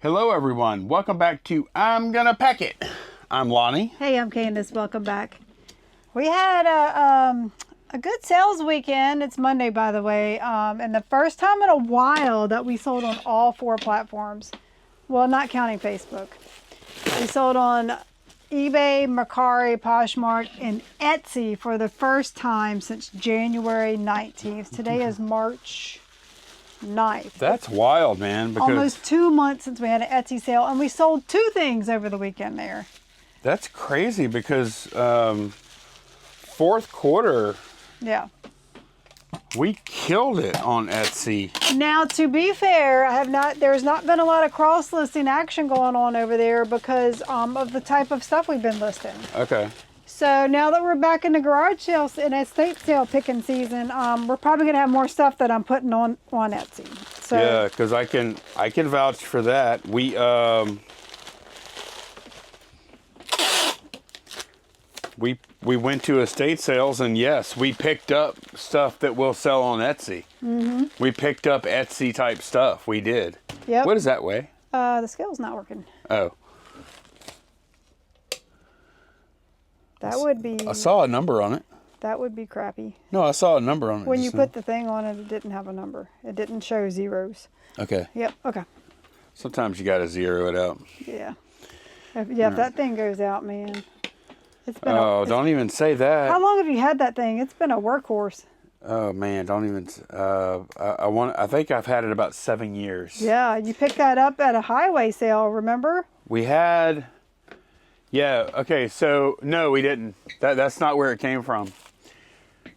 Hello everyone, welcome back to I'm Gonna Pack It. I'm Lonnie. Hey, I'm Candace, welcome back. We had a good sales weekend. It's Monday, by the way, and the first time in a while that we sold on all 4 platforms. Well, not counting Facebook. We sold on eBay, Mercari, Poshmark, and Etsy for the first time since January 19th. Today is March 9th. That's wild, man. Because almost 2 months since we had an Etsy sale, and we sold 2 things over the weekend there. That's crazy because fourth quarter, Yeah. we killed it on Etsy. Now, to be fair, there's not been a lot of cross-listing action going on over there because of the type of stuff we've been listing. Okay. So now that we're back in the garage sales and estate sale picking season, we're probably gonna have more stuff that I'm putting on Etsy. So Yeah, because I can vouch for that. We went to estate sales, and yes, we picked up stuff that will sell on Etsy. Mm-hmm. We picked up Etsy type stuff. We did. Yep. What is that way? The scale's not working. Oh. That would be. I saw a number on it. That would be crappy. No, I saw a number on it. When you put the thing on it, it didn't have a number. It didn't show zeros. Okay. Yep. Okay. Sometimes you got to zero it out. Yeah. If that thing goes out, man. It's been don't even say that. How long have you had that thing? It's been a workhorse. Oh man, don't even. I think I've had it about 7 years. Yeah, you picked that up at a highway sale. Remember? We had. Yeah. Okay. So no, we didn't. That's not where it came from.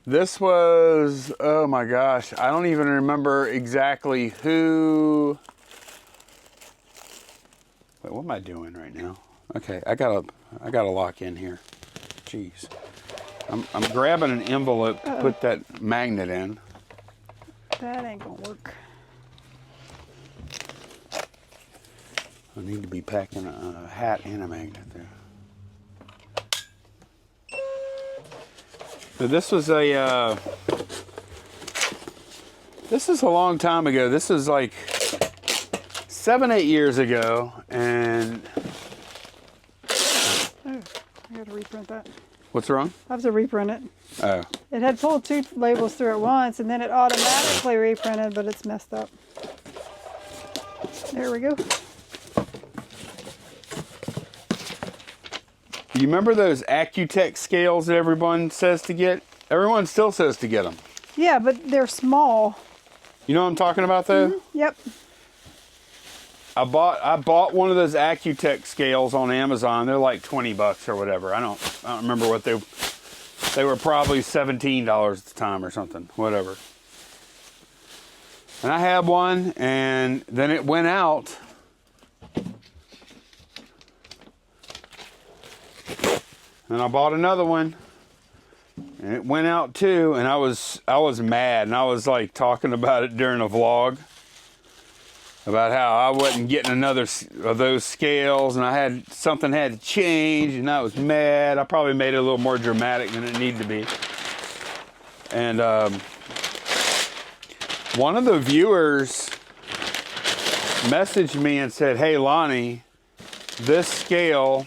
This was. Oh my gosh, I don't even remember exactly who. Wait, what am I doing right now? Okay, I gotta lock in here. Jeez. I'm grabbing an envelope to put that magnet in. That ain't gonna work. I need to be packing a hat and a magnet there. So this was this is a long time ago. This is like 7, 8 years ago, and I gotta reprint that. what's wrong? I have to reprint it. Oh. It had pulled 2 labels through at once, and then it automatically reprinted, but it's messed up. There we go. You remember those Accutech scales that everyone says to get? Everyone still says to get them. Yeah, but they're small. You know what I'm talking about, though? Mm-hmm. Yep. I bought one of those Accutech scales on Amazon. They're like $20 or whatever. I don't remember what they were probably $17 at the time or something, whatever. And I had one, and then it went out. And I bought another one, and it went out too. And I was mad, and I was like talking about it during a vlog about how I wasn't getting another of those scales, and something had to change, and I was mad. I probably made it a little more dramatic than it needed to be. And one of the viewers messaged me and said, "Hey Lonnie, this scale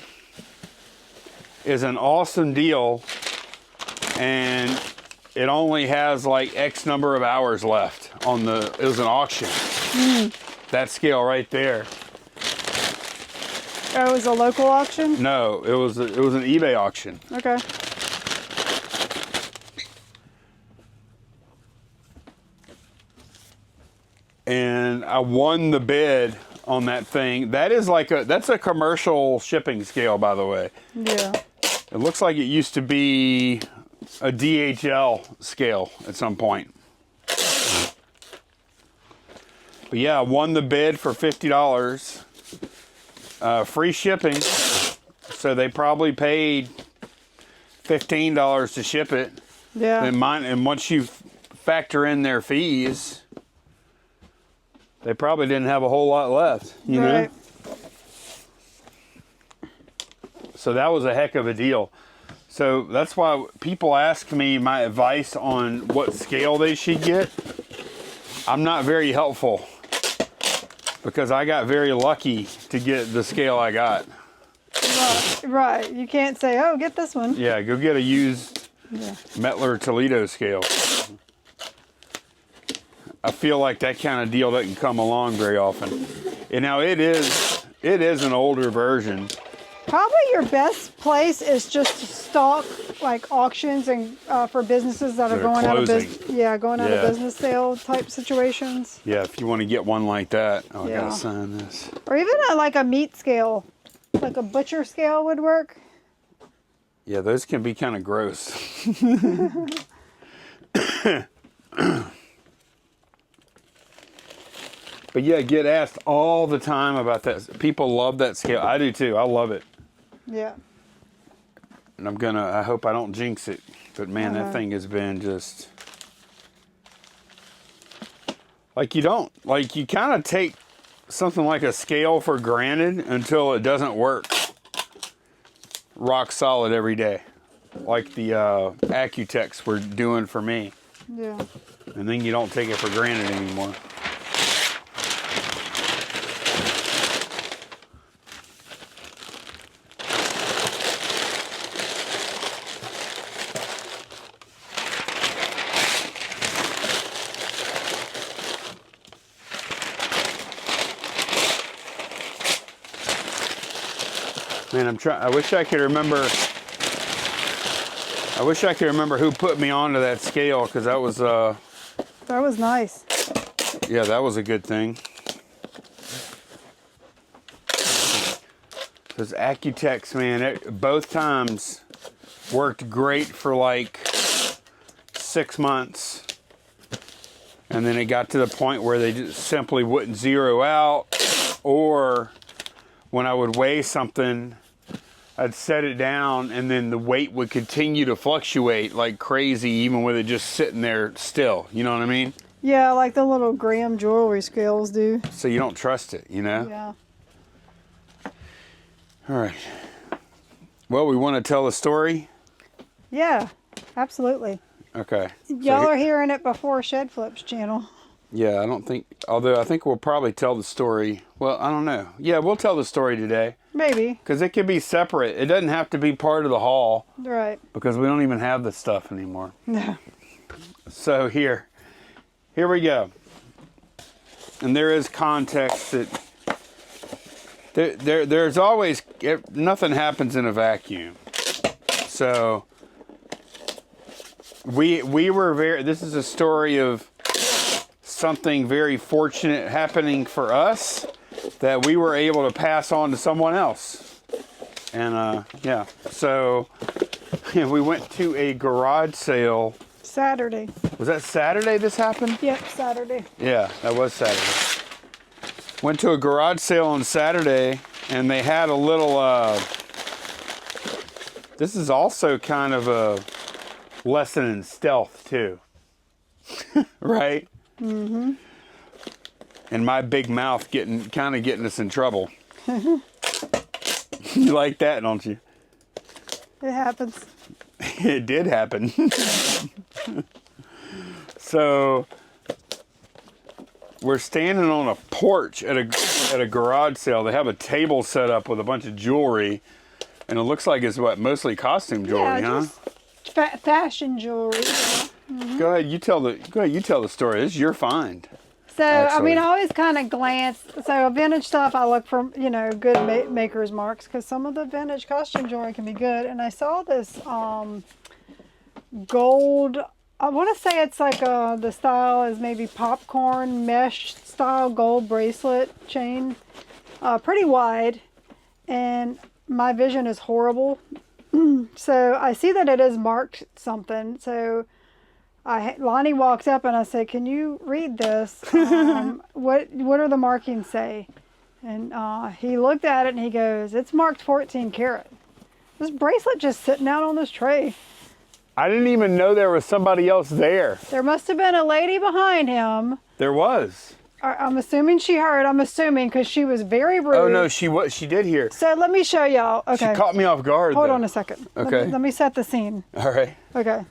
is an awesome deal, and it only has like X number of hours left on it was an auction." That scale right there. Oh, it was a local auction? No, it was an eBay auction. Okay. And I won the bid on that thing. That's a commercial shipping scale, by the way. Yeah. It looks like it used to be a DHL scale at some point. But yeah, I won the bid for $50. Free shipping. So they probably paid $15 to ship it. Yeah. And once you factor in their fees, they probably didn't have a whole lot left, you know? So that was a heck of a deal. So that's why people ask me my advice on what scale they should get. I'm not very helpful. because I got very lucky to get the scale I got. Right. You can't say, oh, get this one. Yeah, go get a used Mettler Toledo scale. I feel like that kind of deal doesn't come along very often. And now it is an older version. Probably your best place is just to stock like auctions and for businesses that are going out of business. Yeah, going out of business sale type situations. Yeah, if you want to get one like that. Oh, I Yeah. gotta sign this. Or even like a meat scale, like a butcher scale would work. Yeah, those can be kind of gross. But yeah, get asked all the time about that. People love that scale. I do too. I love it. Yeah. And I hope I don't jinx it. But man, that thing has been just, like you kind of take something like a scale for granted until it doesn't work rock solid every day. Like the Accutex were doing for me. Yeah. And then you don't take it for granted anymore. Man, I wish I could remember who put me onto that scale, because that was nice. Yeah, that was a good thing. Those Accutex, man, both times worked great for like 6 months. And then it got to the point where they just simply wouldn't zero out, or when I would weigh something, I'd set it down and then the weight would continue to fluctuate like crazy, even with it just sitting there still. You know what I mean? Yeah, like the little gram jewelry scales do. So you don't trust it, you know? Yeah. All right. Well, we want to tell a story? Yeah, absolutely. Okay. Y'all are hearing it before Shed Flip's channel. Yeah, although I think we'll probably tell the story. Well, I don't know. Yeah, we'll tell the story today. Maybe. Because it can be separate. It doesn't have to be part of the haul. Right. Because we don't even have the stuff anymore. No. So here we go. And there is context that there's always, nothing happens in a vacuum. So we were this is a story of something very fortunate happening for us that we were able to pass on to someone else. And yeah, so we went to a garage sale. Saturday. Was that Saturday this happened? Yep, Saturday. Yeah, that was Saturday. Went to a garage sale on Saturday, and they had a little, this is also kind of a lesson in stealth too. Right? Mm-hmm. And my big mouth getting us in trouble. You like that, don't you? It happens. It did happen. So we're standing on a porch at a garage sale. They have a table set up with a bunch of jewelry, and it looks like it's mostly costume jewelry, huh? Just fashion jewelry. Mm-hmm. Go ahead, you tell the story. This is your find. So, actually. I mean, I always kind of glance. So, vintage stuff, I look for, good maker's marks, because some of the vintage costume jewelry can be good. And I saw this gold, I want to say it's like the style is maybe popcorn mesh style gold bracelet chain. Pretty wide. And my vision is horrible. So, I see that it is marked something. So, Lonnie walks up and I say, "Can you read this? What do the markings say?" And he looked at it and he goes, "It's marked 14 karat." This bracelet just sitting out on this tray. I didn't even know there was somebody else there. There must have been a lady behind him. There was. I'm assuming she heard. I'm assuming because she was very rude. Oh no, she did hear. So let me show y'all. Okay. She caught me off guard. Hold though. on a second. Okay. Let me set the scene. All right. Okay.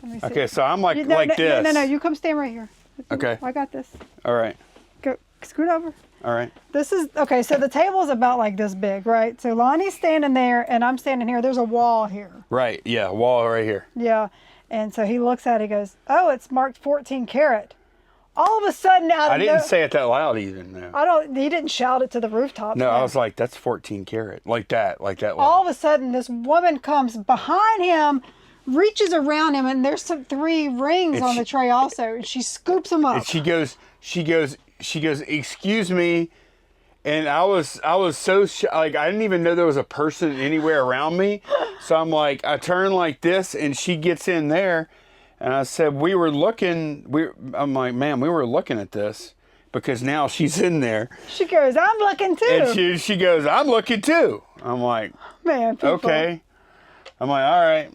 Let me see. Okay, so I'm like No, this. No, you come stand right here. Okay. I got this. All right. Go, scoot over. All right. This is, okay, so the table is about like this big, right? So Lonnie's standing there and I'm standing here. There's a wall here. Right. Yeah. Wall right here. Yeah. And so he looks at it, he goes, oh, it's marked 14 karat. All of a sudden out of I didn't say it that loud even. No. He didn't shout it to the rooftop. No, I was like, that's 14 karat. Like that. All of a sudden this woman comes behind him, reaches around him, and there's some 3 rings on the tray also. And she scoops them up. And she goes, excuse me. And I was so like, I didn't even know there was a person anywhere around me. So I'm like, I turn like this and she gets in there. And I said, I'm like, man, we were looking at this because now she's in there. She goes, I'm looking too. And she goes, I'm looking too. I'm like, man, people. Okay. I'm like, all right.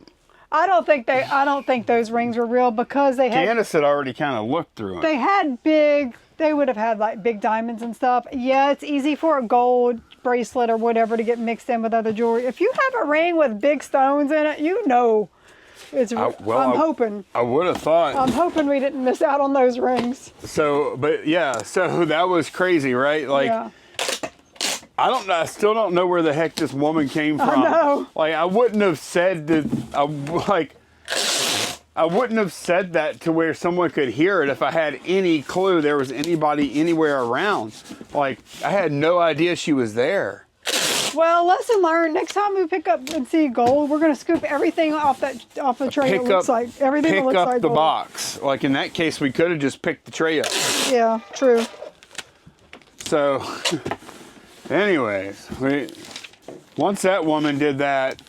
I don't think those rings were real because they had. Candace had already kind of looked through them. They would have had like big diamonds and stuff. Yeah, it's easy for a gold bracelet or whatever to get mixed in with other jewelry. If you have a ring with big stones in it, you know it's I'm hoping. I would have thought. I'm hoping we didn't miss out on those rings. So that was crazy, right? Like, yeah. I still don't know where the heck this woman came from. I know. Like, I wouldn't have said that to where someone could hear it if I had any clue there was anybody anywhere around. Like, I had no idea she was there. Well, lesson learned. Next time we pick up and see gold, we're going to scoop everything off the tray. Pick up the box. Like, in that case, we could have just picked the tray up. Yeah, true. So, anyways, once that woman did that,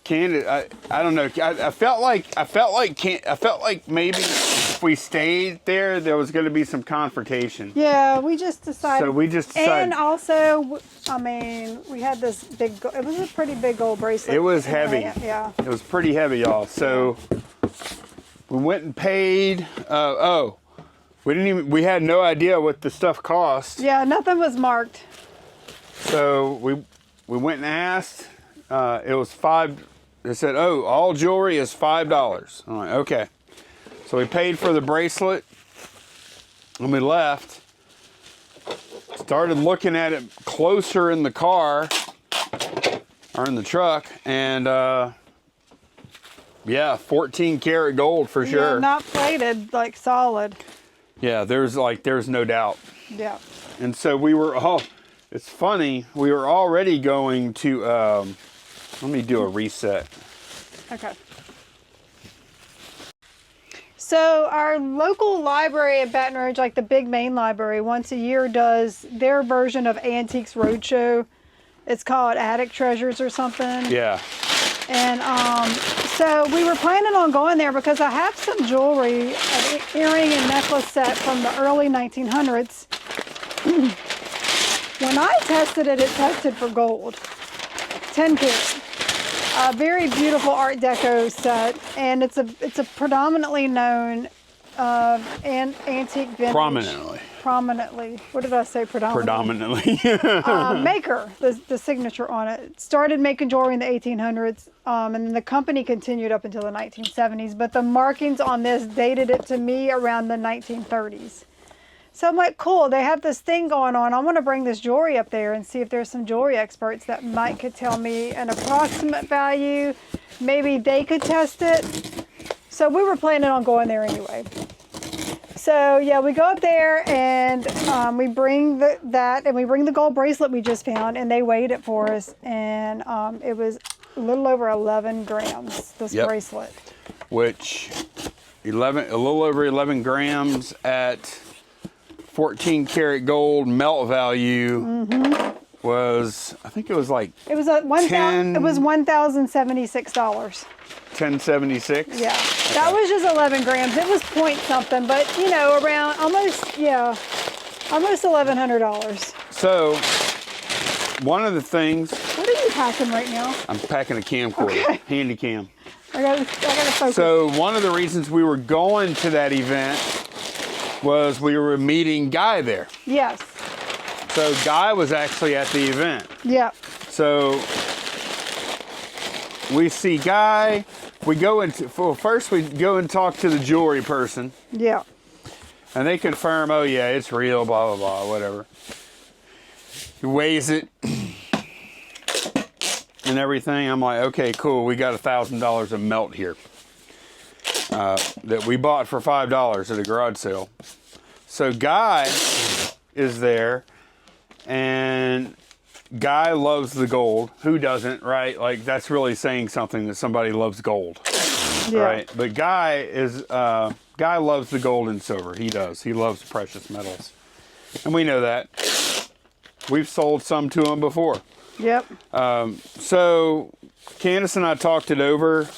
Candace, I don't know. I felt like maybe if we stayed there was going to be some confrontation. Yeah, we just decided. So we just decided. And also, I mean, we had this big. It was a pretty big gold bracelet. It was heavy. Yeah. It was pretty heavy, y'all. So we went and paid. We had no idea what the stuff cost. Yeah, nothing was marked. So we went and asked. It was $5. They said, "Oh, all jewelry is $5." I'm like, okay. So we paid for the bracelet, and we left. Started looking at it closer in the car or in the truck, and 14 karat gold for sure. Yeah, not plated, like solid. Yeah, there's no doubt. Yeah. And so we were. Oh, it's funny. We were already going to. Let me do a reset. Okay. So our local library at Baton Rouge, like the big main library, once a year does their version of Antiques Roadshow. It's called Attic Treasures or something. Yeah. And so we were planning on going there because I have some jewelry, an earring and necklace set from the early 1900s. When I tested it, it tested for gold. 10 karat. A very beautiful Art Deco set, and it's a predominantly known antique vintage. Prominently. What did I say? Predominantly. Maker. The signature on it. It started making jewelry in the 1800s, and then the company continued up until the 1970s. But the markings on this dated it to me around the 1930s. So I'm like, cool, they have this thing going on. I want to bring this jewelry up there and see if there's some jewelry experts that could tell me an approximate value. Maybe they could test it. So we were planning on going there anyway. So yeah, we go up there and we bring that and we bring the gold bracelet we just found, and they weighed it for us, and it was a little over 11 grams, this bracelet. Which, a little over 11 grams at 14 karat gold melt value was, I think it was like it was $1,076. 1076. Yeah, okay. That was just 11 grams. It was point something, but you know, around almost $1,100. So one of the things. What are you packing right now? I'm packing a camcorder, okay. Handy cam. I gotta focus. So one of the reasons we were going to that event was we were meeting Guy there. Yes. So Guy was actually at the event. Yeah. So we see Guy. We go into, first we go and talk to the jewelry person. Yeah. And they confirm, oh yeah, it's real, blah, blah, blah, whatever. He weighs it and everything. I'm like, okay, cool. We got $1,000 of melt here that we bought for $5 at a garage sale. So Guy is there, and Guy loves the gold. Who doesn't, right? Like, that's really saying something that somebody loves gold, right? But Guy loves the gold and silver. He does. He loves precious metals, and we know that. We've sold some to him before. Yep. So Candace and I talked it over,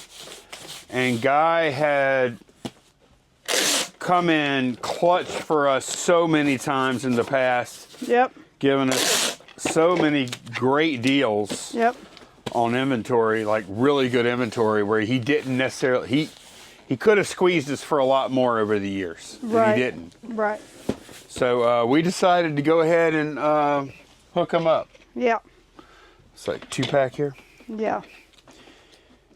and Guy had come in clutch for us so many times in the past. Yep. Giving us so many great deals. Yep. On inventory, like really good inventory, where he didn't necessarily, he could have squeezed us for a lot more over the years. Right. And he didn't. Right. So we decided to go ahead and hook him up. Yeah. It's like 2-pack here. Yeah.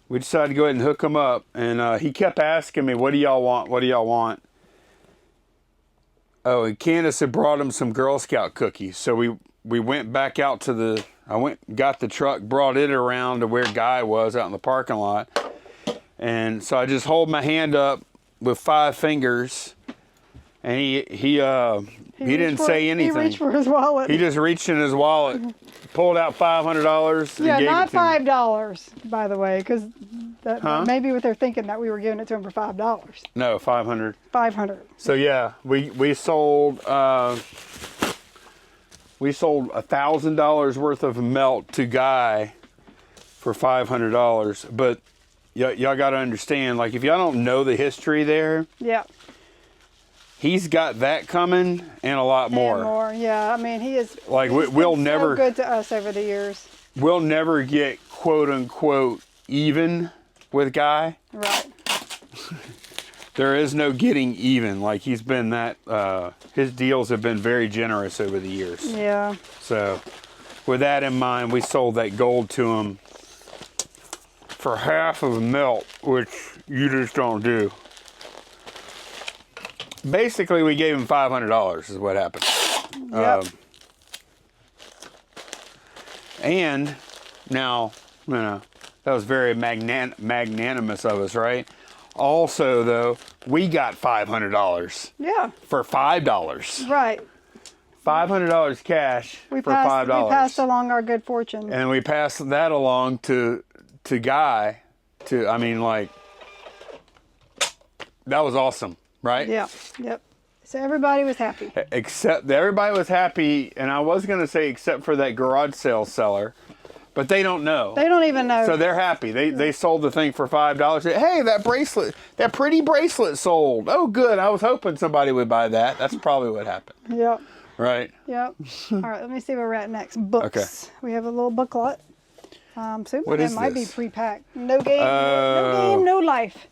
We decided to go ahead and hook him up, and he kept asking me, what do y'all want? What do y'all want? Oh, and Candace had brought him some Girl Scout cookies. So we went back out to got the truck, brought it around to where Guy was out in the parking lot. And so I just hold my hand up with 5 fingers, and he didn't say anything. He reached for his wallet. He just reached in his wallet, pulled out $500. Yeah, and not gave it to me. $5, by the way, because maybe what they're thinking that we were giving it to him for $5. No, 500. 500. So yeah, we sold $1,000 worth of melt to Guy for $500. But y'all got to understand, like, if y'all don't know the history there, Yeah. he's got that coming and a lot more. And more, yeah. I mean, he is. Like, he's we'll been never so good to us over the years. We'll never get quote unquote even with Guy. Right. There is no getting even. Like, he's been that. His deals have been very generous over the years. Yeah. So, with that in mind, we sold that gold to him for half of melt, which you just don't do. Basically, we gave him $500 is what happened. Yep. And now, that was very magnanimous of us, right? Also, though, we got $500 Yeah. for $5. Right. $500 cash We for passed, $5. We passed along our good fortune. And we passed that along to Guy. I mean, like, that was awesome, right? Yeah. Yep. So everybody was happy. Everybody was happy, and I was going to say except for that garage sale seller, but they don't know. They don't even know. So they're happy. They sold the thing for $5. Hey, that bracelet, that pretty bracelet sold. Oh, good. I was hoping somebody would buy that. That's probably what happened. Yep. Right? Yep. All right, let me see where we're at next. Books. Okay. We have a little booklet. What might this? be pre-packed. No game, no game, no life.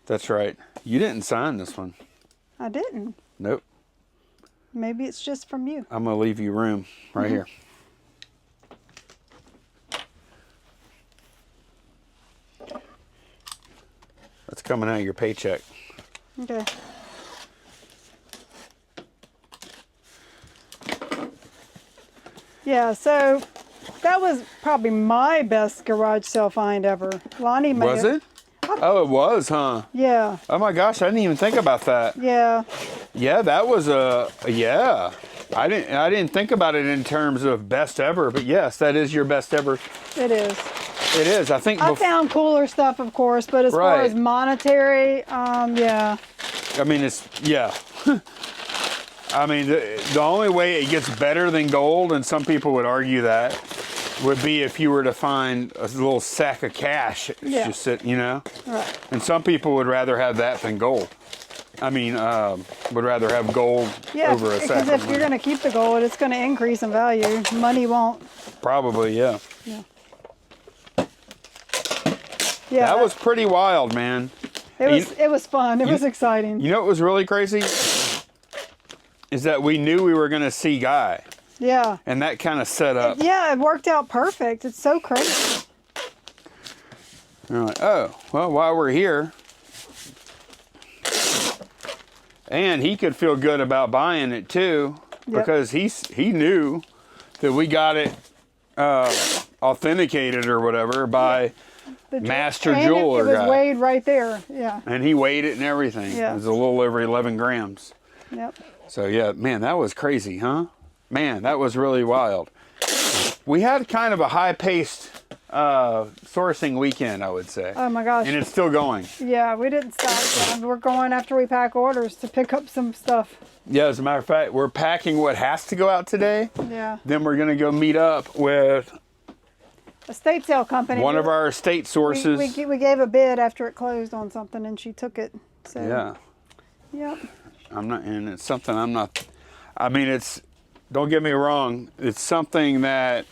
That's right. You didn't sign this one. I didn't. Nope. Maybe it's just from you. I'm going to leave you room right here. That's coming out of your paycheck. Okay. Yeah, so that was probably my best garage sale find ever. Lonnie made Was it? Oh, it was, huh? Yeah. Oh my gosh, I didn't even think about that. Yeah. Yeah, that was yeah. I didn't think about it in terms of best ever, but yes, that is your best ever. It is. It is. I think. I found cooler stuff, of course, but as far Right. as monetary, yeah. I mean, yeah. I mean, the only way it gets better than gold, and some people would argue that, would be if you were to find a little sack of cash Yeah. just sit, you know? Right. And some people would rather have that than gold. I mean, would rather have gold Yeah, over a sack because of if you're money. going to keep the gold, it's going to increase in value. Money won't. Probably, yeah. Yeah. Yeah. That was pretty wild, man. It was fun. It was exciting. You know what was really crazy? Is that we knew we were going to see Guy. Yeah. And that kind of set up. Yeah, it worked out perfect. It's so crazy. And we're like, oh, well, while we're here. And he could feel good about buying it too, because he knew that we got it authenticated or whatever by master jeweler It was guy. weighed right there. Yeah. And he weighed it and everything. Yeah. It was a little over 11 grams. Yep. So yeah, man, that was crazy, huh? Man, that was really wild. We had kind of a high-paced sourcing weekend, I would say. Oh my gosh. And it's still going. Yeah, we didn't stop. We're going after we pack orders to pick up some stuff. Yeah, as a matter of fact, we're packing what has to go out today. Yeah. Then we're going to go meet up with Estate sale company. one of our estate sources. We gave a bid after it closed on something, and she took it. So. Yeah. Yep. And it's something I'm not, I mean, it's, don't get me wrong, it's something that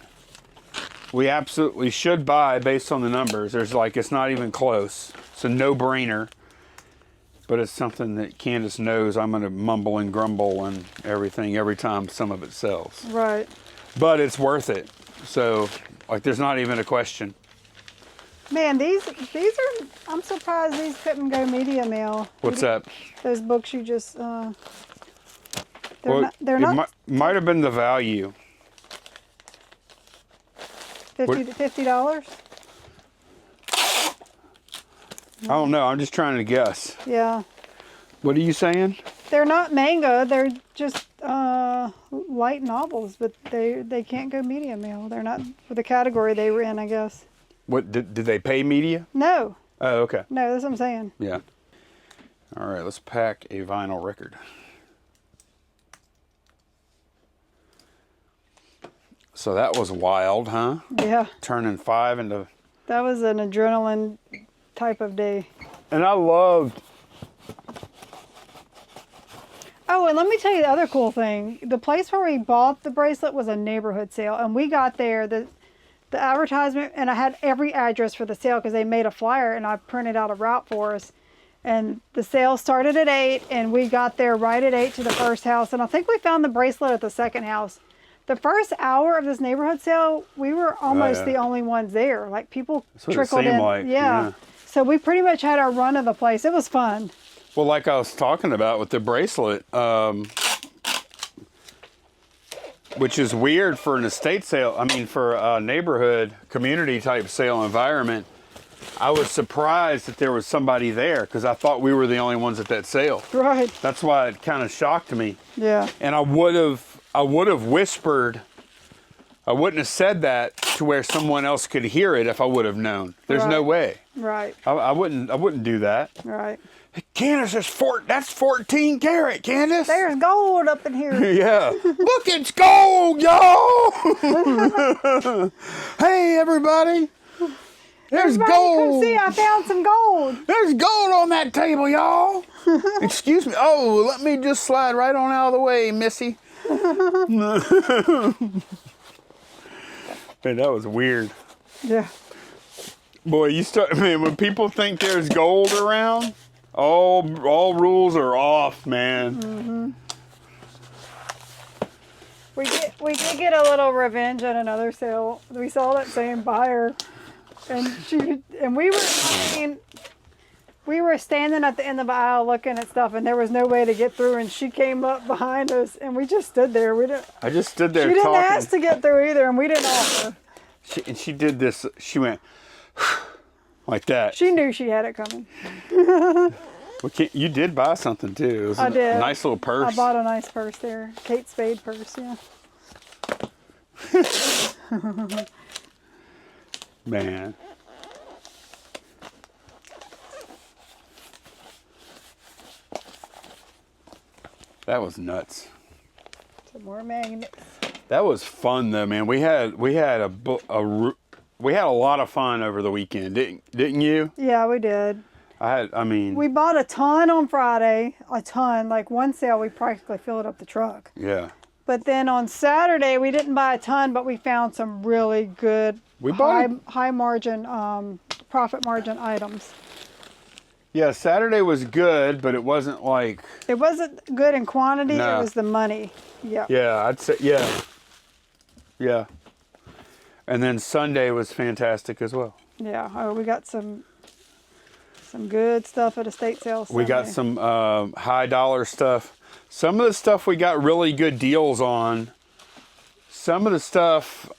we absolutely should buy based on the numbers. It's not even close. It's a no-brainer. But it's something that Candace knows I'm going to mumble and grumble and everything every time some of it sells. Right. But it's worth it. So, there's not even a question. Man, these are, I'm surprised these couldn't go media mail. What's that? Those books you just, they're It not might have been the value. $50. I don't know. I'm just trying to guess. Yeah. What are you saying? They're not manga. They're just light novels, but they can't go media mail. They're not for the category they were in, I guess. What did they pay media? No. Oh, okay. No, that's what I'm saying. Yeah. All right, let's pack a vinyl record. So that was wild, huh? Yeah. Turning 5 into... That was an adrenaline type of day. And I loved... Oh, and let me tell you the other cool thing. The place where we bought the bracelet was a neighborhood sale, and we got there, the advertisement, and I had every address for the sale because they made a flyer, and I printed out a route for us. And the sale started at 8, and we got there right at 8 to the first house, and I think we found the bracelet at the second house. The first hour of this neighborhood sale, we were almost the only ones there. Like, people trickled in. Yeah. So we pretty much had our run of the place. It was fun. Well, like I was talking about with the bracelet, which is weird for an estate sale. I mean, for a neighborhood, community type sale environment. I was surprised that there was somebody there because I thought we were the only ones at that sale. Right. That's why it kind of shocked me. Yeah. And I would have whispered. I wouldn't have said that to where someone else could hear it if I would have known. There's no way. Right. I wouldn't do that. Right. Hey, Candace, that's 14 karat, Candace. There's gold up in here. Yeah. Look, it's gold, y'all. Hey, everybody. There's Everybody gold. come see, I found some gold. There's gold on that table, y'all. Excuse me. Oh, let me just slide right on out of the way, Missy. Man, that was weird. Yeah. Boy, when people think there's gold around, all rules are off, man. Mm-hmm. We did get a little revenge at another sale. We saw that same buyer, and we were standing at the end of the aisle looking at stuff, and there was no way to get through. And she came up behind us, and we just stood there. I just stood there. She didn't talking. ask to get through either, and we didn't offer. She did this. She went like that. She knew she had it coming. You did buy something too. It was I did. A nice little purse. I bought a nice purse there. Kate Spade purse, yeah. Man. That was nuts. Some more magnets. That was fun though, man. We had a lot of fun over the weekend, didn't you? Yeah, we did. We bought a ton on Friday, like one sale we practically filled up the truck. Yeah. But then on Saturday we didn't buy a ton, but we found some really good high margin, profit margin items. Yeah, Saturday was good, but it wasn't like... It wasn't good in quantity, No. It was the money. Yeah. Yeah, I'd say, yeah. Yeah. And then Sunday was fantastic as well. Yeah, we got some Some good stuff at estate sales. We got some high dollar stuff. Some of the stuff we got really good deals on. Some of the stuff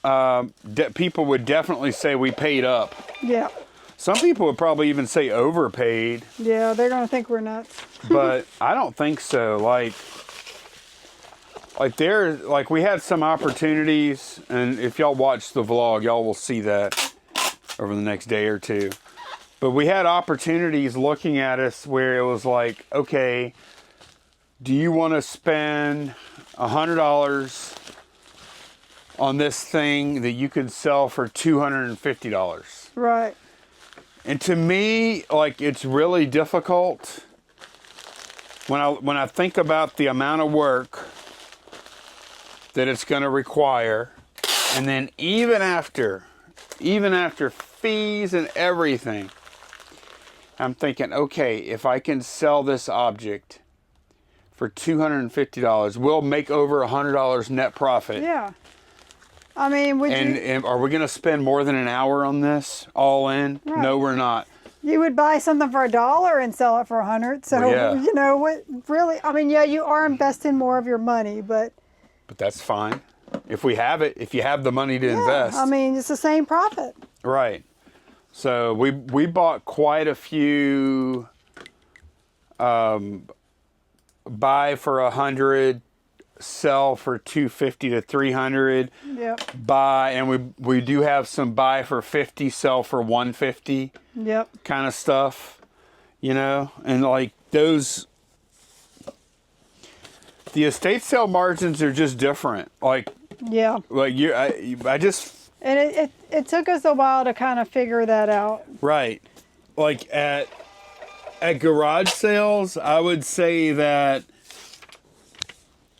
people would definitely say we paid up. Yeah. Some people would probably even say overpaid. Yeah, they're gonna think we're nuts. But I don't think so. Like we had some opportunities, and if y'all watch the vlog, y'all will see that over the next day or two. But we had opportunities looking at us where it was like, okay, do you want to spend $100 on this thing that you could sell for $250? Right. And to me, like, it's really difficult when I think about the amount of work that it's going to require, and then even after fees and everything, I'm thinking, okay, if I can sell this object for $250, we'll make over $100 net profit. Yeah. I mean, and are we going to spend more than an hour on this all in? Right. No, we're not. You would buy something for $1 and sell it for $100. So, yeah. You know what? Really, I mean, yeah, you are investing more of your money, but that's fine. If we have it, if you have the money to invest. I mean, it's the same profit. Right. So we bought quite a few buy for $100, sell for $250 to $300. Yep. Buy, and we do have some buy for $50, sell for $150. Yep. Kind of stuff, you know, and like those. The estate sale margins are just different. Like Yeah. Like I just. And it took us a while to kind of figure that out. Right. Like at garage sales, I would say that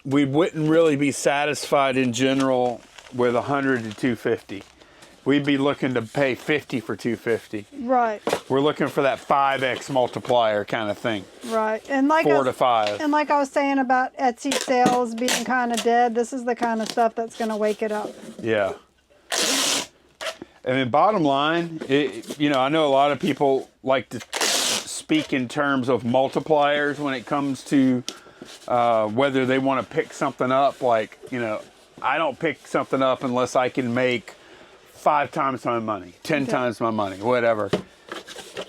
we wouldn't really be satisfied in general with $100 to $250. We'd be looking to pay $50 for $250. Right. We're looking for that 5x multiplier kind of thing. Right. And like 4 to 5. And like I was saying about Etsy sales being kind of dead, this is the kind of stuff that's going to wake it up. Yeah. I mean, bottom line, I know a lot of people like to speak in terms of multipliers when it comes to whether they want to pick something up. Like, I don't pick something up unless I can make 5 times my money, 10 times my money, whatever.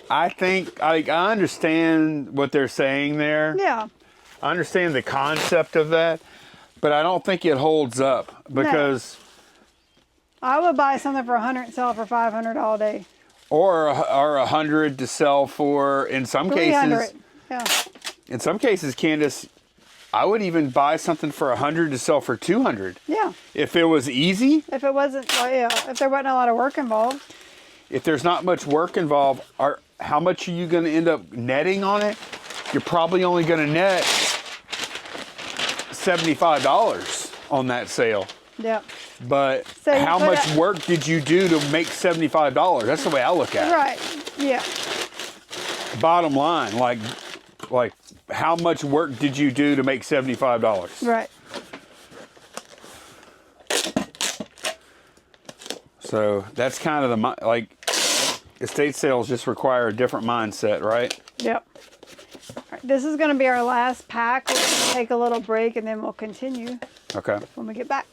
I think I understand what they're saying there. Yeah. I understand the concept of that, but I don't think it holds up because... No. I would buy something for $100 and sell it for $500 all day. Or $100 to sell for, in some cases... Yeah. In some cases, Candace, I would even buy something for $100 to sell for $200. Yeah. If it was easy. If it wasn't, if there wasn't a lot of work involved. If there's not much work involved, how much are you going to end up netting on it? You're probably only going to net $75 on that sale. Yep. But how much work did you do to make $75? That's the way I look at it. Right. Yeah. Bottom line, like how much work did you do to make $75? Right. So that's kind of estate sales just require a different mindset, right? Yep. All right, this is going to be our last pack. We'll take a little break and then we'll continue. Okay. When we get back.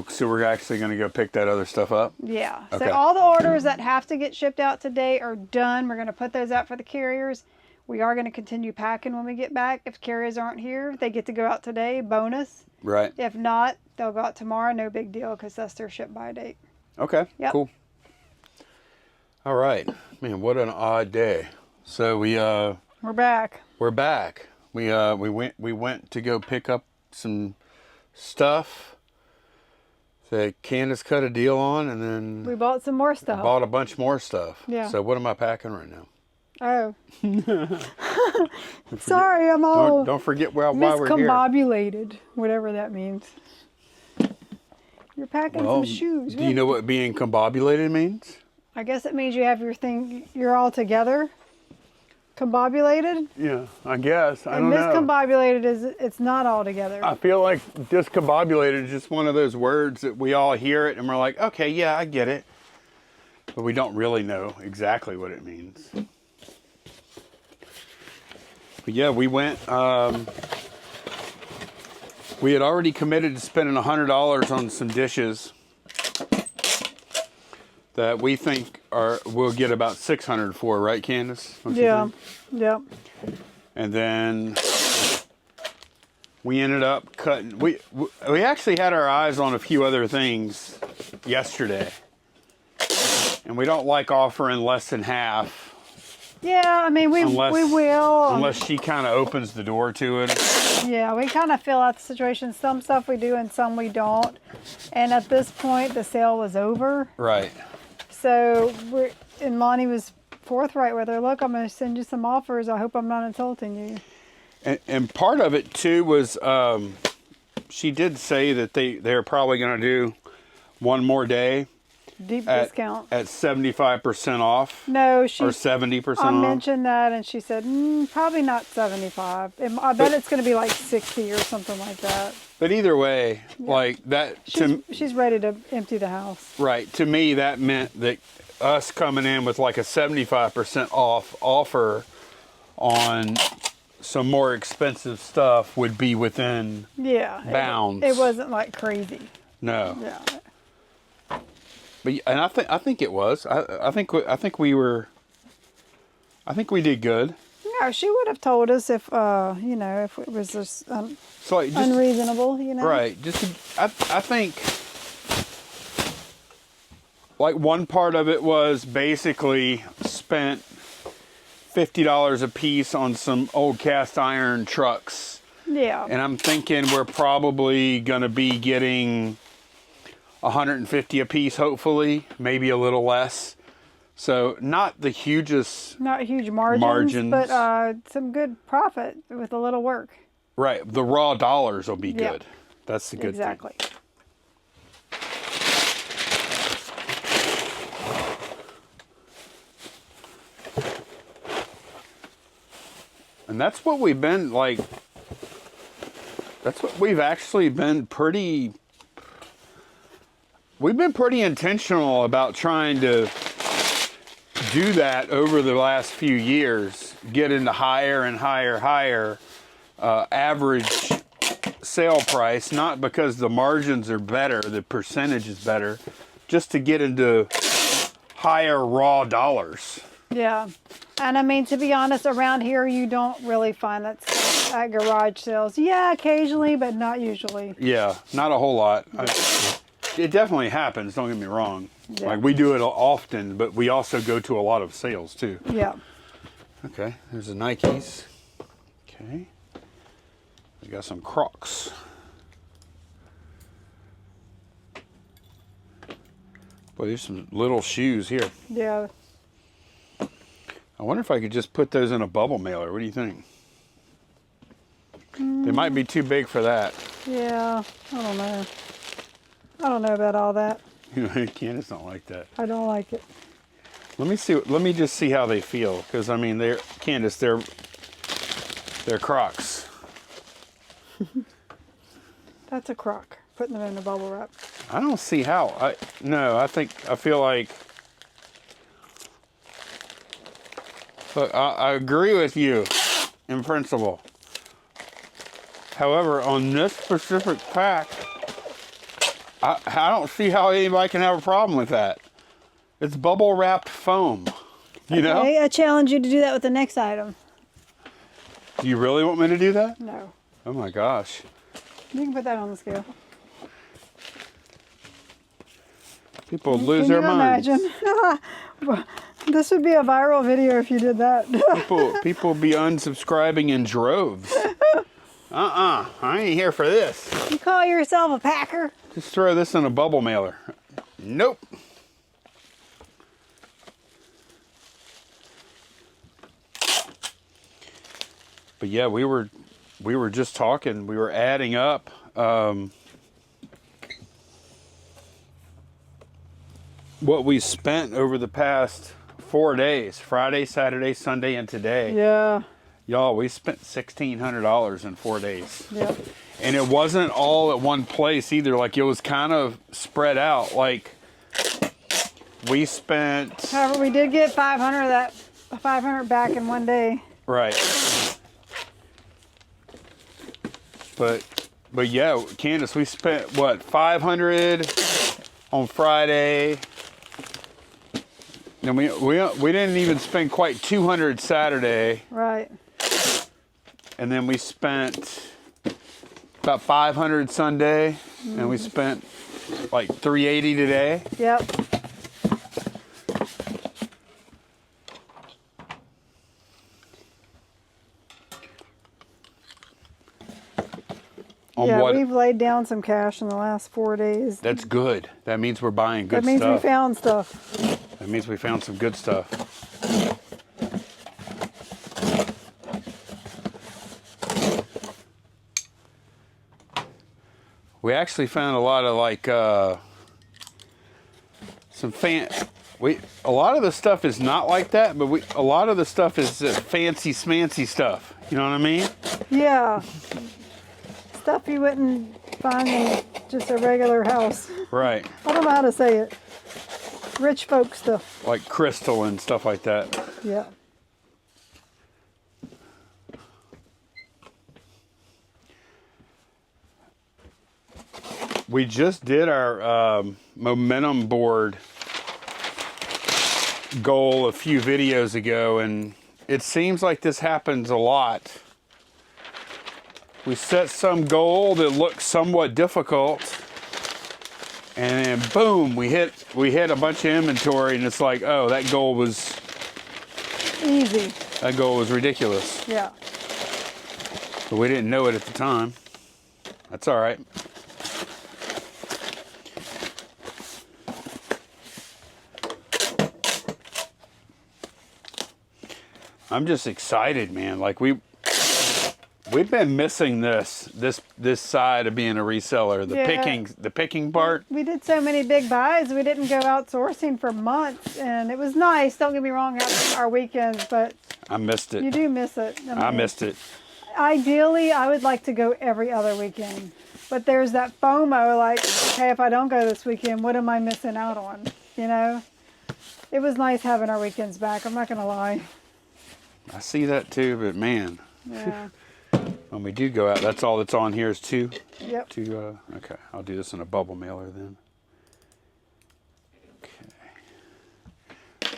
So we're actually going to go pick that other stuff up? Yeah. Okay. So all the orders that have to get shipped out today are done. We're going to put those out for the carriers. We are going to continue packing when we get back. If carriers aren't here, they get to go out today. Bonus. Right. If not, they'll go out tomorrow. No big deal because that's their ship by date. Okay. Yep. Cool. All right. Man, what an odd day. So we're back. We're back. We went to go pick up some stuff that Candace cut a deal on, and then we bought some more stuff. Bought a bunch more stuff. Yeah. So what am I packing right now? Oh. Sorry, I'm all don't forget why we're here. Miscombobulated, whatever that means. You're packing some shoes. Do you know what being combobulated means? I guess it means you have your thing, you're all together. Combobulated? Yeah, I guess. I don't know. Miscombobulated is it's not all together. I feel like discombobulated is just one of those words that we all hear it and we're like, okay, yeah, I get it. But we don't really know exactly what it means. But yeah, we went. We had already committed to spending $100 on some dishes that we think we'll get about $600 for, right, Candace? Don't you Yeah. think? Yep. And then we ended up cutting. We actually had our eyes on a few other things yesterday, and we don't like offering less than half. Yeah, I mean, we will. Unless she kind of opens the door to it. Yeah, we kind of feel out the situation. Some stuff we do and some we don't. And at this point, the sale was over. Right. So, and Lonnie was forthright with her. Look, I'm going to send you some offers. I hope I'm not insulting you. And part of it, too, was she did say that they're probably going to do one more day. Deep discount. At 75% off? No, or 70% off? I mentioned that, and she said, probably not 75. I bet it's going to be like 60 or something like that. But either way, like that... She's ready to empty the house. Right. To me, that meant that us coming in with like a 75% off offer on some more expensive stuff would be within bounds. It wasn't like crazy. No. Yeah. But and I think it was. I think we did good. No, she would have told us if if it was just, unreasonable, Right. I think like one part of it was basically spent $50 a piece on some old cast iron trucks. Yeah. And I'm thinking we're probably going to be getting 150 a piece, hopefully, maybe a little less. So not the hugest, not huge margins. But some good profit with a little work. Right, the raw dollars will be good. That's the good thing. Exactly. And that's what we've been like. That's what we've actually been pretty. We've been pretty intentional about trying to do that over the last few years, get into higher and higher average sale price, not because the margins are better, the percentage is better, just to get into higher raw dollars. Yeah. And I mean, to be honest, around here, you don't really find that stuff at garage sales. Yeah, occasionally, but not usually. Yeah, not a whole lot. It definitely happens, don't get me wrong. Yeah. Like, we do it often, but we also go to a lot of sales, too. Yeah. Okay, there's the Nikes. Okay. We got some Crocs. Boy, there's some little shoes here. Yeah. I wonder if I could just put those in a bubble mailer. What do you think? They might be too big for that. Yeah, I don't know. I don't know about all that. Candace don't like that. I don't like it. Let me see. Let me just see how they feel, because I mean, they're Crocs. That's a crock. Putting them in the bubble wrap. I don't see how. I feel like. Look, I agree with you in principle. However, on this specific pack, I don't see how anybody can have a problem with that. It's bubble wrapped foam. You know? I challenge you to do that with the next item. Do you really want me to do that? No. Oh my gosh. You can put that on the scale. People would lose their minds. Imagine? This would be a viral video if you did that. people be unsubscribing in droves. I ain't here for this. You call yourself a packer? Just throw this in a bubble mailer. Nope. But yeah, we were just talking. We were adding up. What we spent over the past 4 days, Friday, Saturday, Sunday, and today. Yeah. Y'all, we spent $1,600 in 4 days. Yeah. And it wasn't all at one place either. Like, it was kind of spread out. Like, we spent... However, we did get 500 back in one day. Right. But yeah, Candace, we spent what, 500 on Friday. And we didn't even spend quite 200 Saturday. Right. And then we spent about 500 Sunday, and we spent like 380 today. Yep. Yeah, what? we've laid down some cash in the last 4 days. That's good. That means we're buying good That means stuff. we found stuff. That means we found some good stuff. We actually found a lot of like a lot of the stuff is not like that, but a lot of the stuff is fancy smancy stuff. You know what I mean? Yeah. Stuff you wouldn't find in just a regular house. Right. I don't know how to say it. Rich folk stuff. Like crystal and stuff like that. Yeah. We just did our momentum board goal a few videos ago, and it seems like this happens a lot. We set some goal that looks somewhat difficult, and then boom, we hit a bunch of inventory, and it's like, oh, that goal was easy. That goal was ridiculous. Yeah. But we didn't know it at the time. That's all right. I'm just excited, man. Like we've been missing this side of being a reseller, the picking part. We did so many big buys. We didn't go out sourcing for months, and it was nice. Don't get me wrong, having our weekends, but I missed it. You do miss it. I missed it. Ideally, I would like to go every other weekend, but there's that FOMO. Like, okay, if I don't go this weekend, what am I missing out on? You know, it was nice having our weekends back. I'm not gonna lie. I see that too, but man. Yeah. When we do go out, that's all that's on here is two. Yep. Okay, I'll do this in a bubble mailer then. Okay.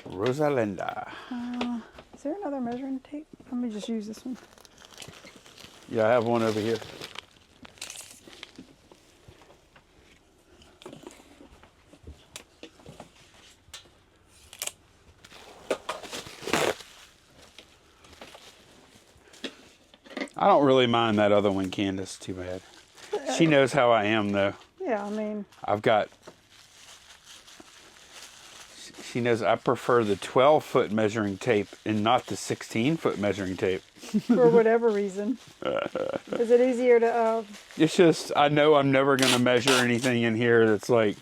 Rosalinda. Is there another measuring tape? Let me just use this one. Yeah, I have one over here. I don't really mind that other one, Candace. Too bad. She knows how I am, though. Yeah, I mean. She knows I prefer the 12-foot measuring tape and not the 16-foot measuring tape. For whatever reason. Is it easier to... It's just, I know I'm never going to measure anything in here that's like...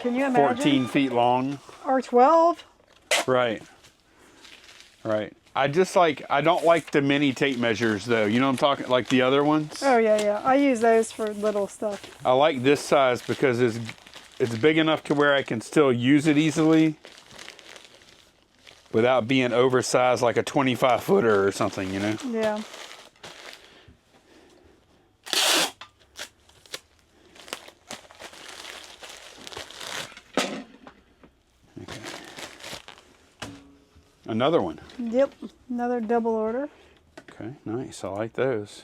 Can you imagine? 14 feet long. Or 12. Right. Right. I don't like the mini tape measures, though. You know what I'm talking, like the other ones? Oh, yeah, yeah. I use those for little stuff. I like this size because it's big enough to where I can still use it easily without being oversized like a 25-footer or something, you know? Yeah. Okay. Another one. Yep. Another double order. Okay, nice. I like those.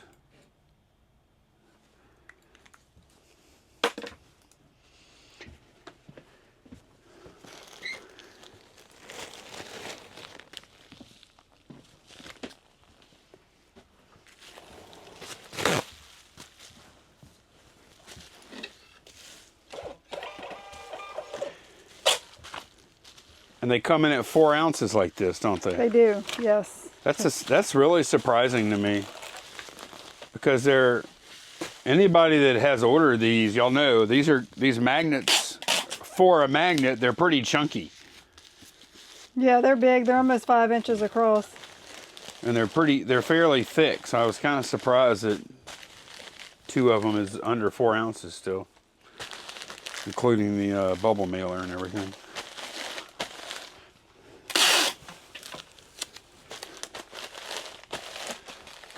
And they come in at 4 ounces like this, don't they? They do, yes. That's really surprising to me, because anybody that has ordered these, y'all know these magnets. For a magnet, they're pretty chunky. Yeah, they're big. They're almost 5 inches across. And they're fairly thick. So I was kind of surprised that 2 of them is under 4 ounces still, including the bubble mailer and everything.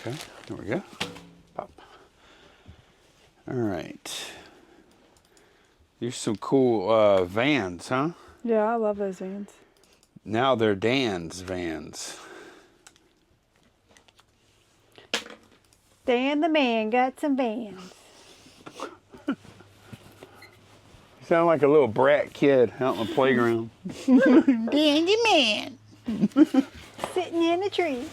Okay, there we go. All right. There's some cool vans, huh? Yeah, I love those vans. Now they're Dan's vans. Dan the man got some vans. You sound like a little brat kid out on the playground. Dan the man. Sitting in a tree.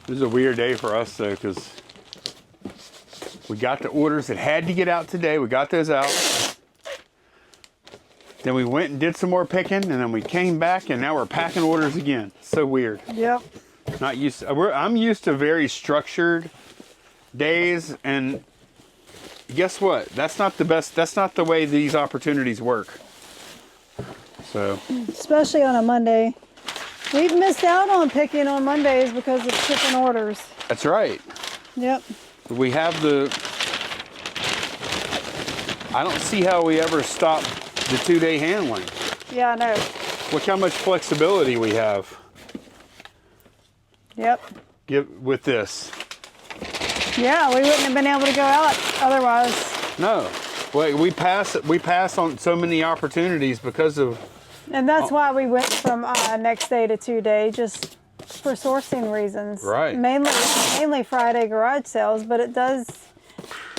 This is a weird day for us though, because we got the orders that had to get out today. We got those out. Then we went and did some more picking, and then we came back, and now we're packing orders again. So weird. Yep. Not used. I'm used to very structured days, and guess what? That's not the best. That's not the way these opportunities work. So. Especially on a Monday. We've missed out on picking on Mondays because of shipping orders. That's right. Yep. We have I don't see how we ever stop the 2-day handling. Yeah, I know. Look how much flexibility we have. Yep. With this. Yeah, we wouldn't have been able to go out otherwise. No. Well, we pass on so many opportunities because of. And that's why we went from next day to 2-day, just for sourcing reasons. Right. Mainly Friday garage sales, but it does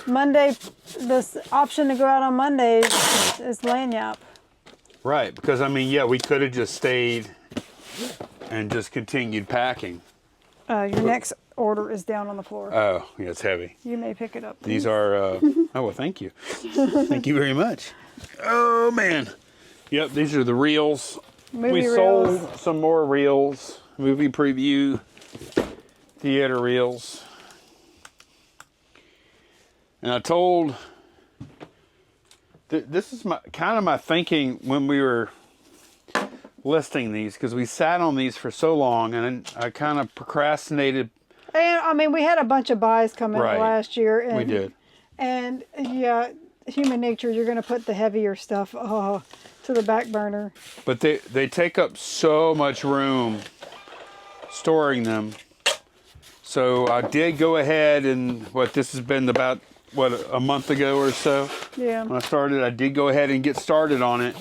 Monday. This option to go out on Mondays is lanyap. Right, because I mean, yeah, we could have just stayed and just continued packing. Your next order is down on the floor. Oh, yeah, it's heavy. You may pick it up. These are. Oh well, thank you. Thank you very much. Oh man. Yep, these are the reels. Movie we reels. sold some more reels, movie preview, theater reels. And I told, this is my thinking when we were listing these, because we sat on these for so long, and I kind of procrastinated. And I mean, we had a bunch of buys come in Right. last year. And, We did. And yeah, human nature, you're going to put the heavier stuff to the back burner. But they take up so much room storing them. So I did go ahead and, this has been about, a month ago or so? Yeah. When I started, I did go ahead and get started on it.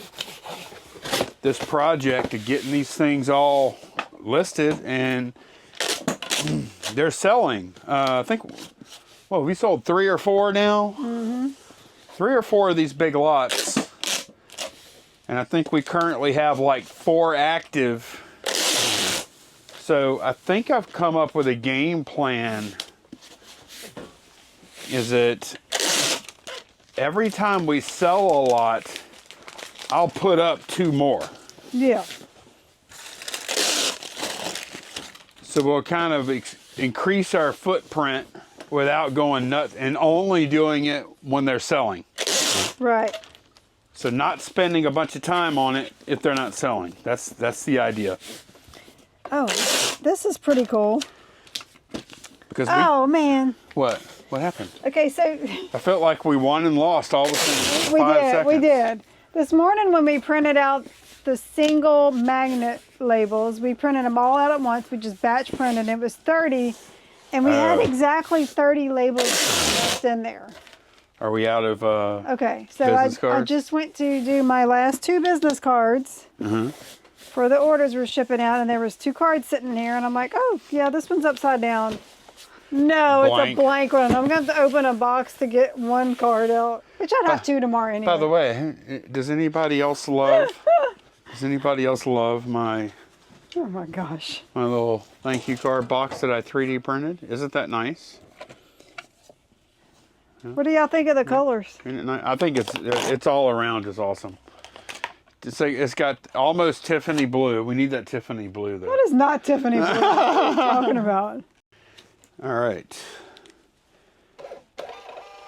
This project of getting these things all listed, and they're selling. I think, we sold 3 or 4 now? Mm-hmm. 3 or 4 of these big lots. And I think we currently have like 4 active. So I think I've come up with a game plan. Is that every time we sell a lot, I'll put up 2 more. Yeah. So we'll kind of increase our footprint without going nuts, and only doing it when they're selling. Right. So not spending a bunch of time on it if they're not selling. That's the idea. Oh, this is pretty cool. Because man. What happened? Okay, so I felt like we won and lost all within we 5 did. seconds. We did. This morning when we printed out the single magnet labels, we printed them all out at once. We just batch printed. It was 30, and we had exactly 30 labels left in there. Are we out of Okay, so business I cards? just went to do my last 2 business cards for the orders we're shipping out, and there was 2 cards sitting here, and I'm like, oh yeah, this one's upside down. No, Blank. it's a blank one. I'm going to have to open a box to get 1 card out, which I'd have 2 tomorrow anyway. By the way, does anybody else love my Oh my gosh. my little thank you card box that I 3D printed? Isn't that nice? What do y'all think of the colors? Isn't it nice? I think it's all around is awesome. It's got almost Tiffany blue. We need that Tiffany blue though. That is not Tiffany blue. What are you talking about? All right.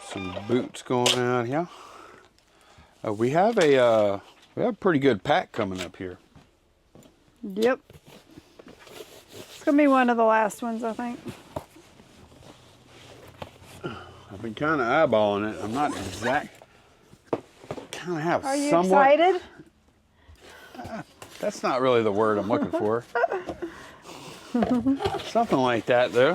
Some boots going out here. We have a pretty good pack coming up here. Yep. It's going to be one of the last ones, I think. I've been kind of eyeballing it. I'm not exact. kind of have Are you somewhat. excited? That's not really the word I'm looking for. Something like that, though.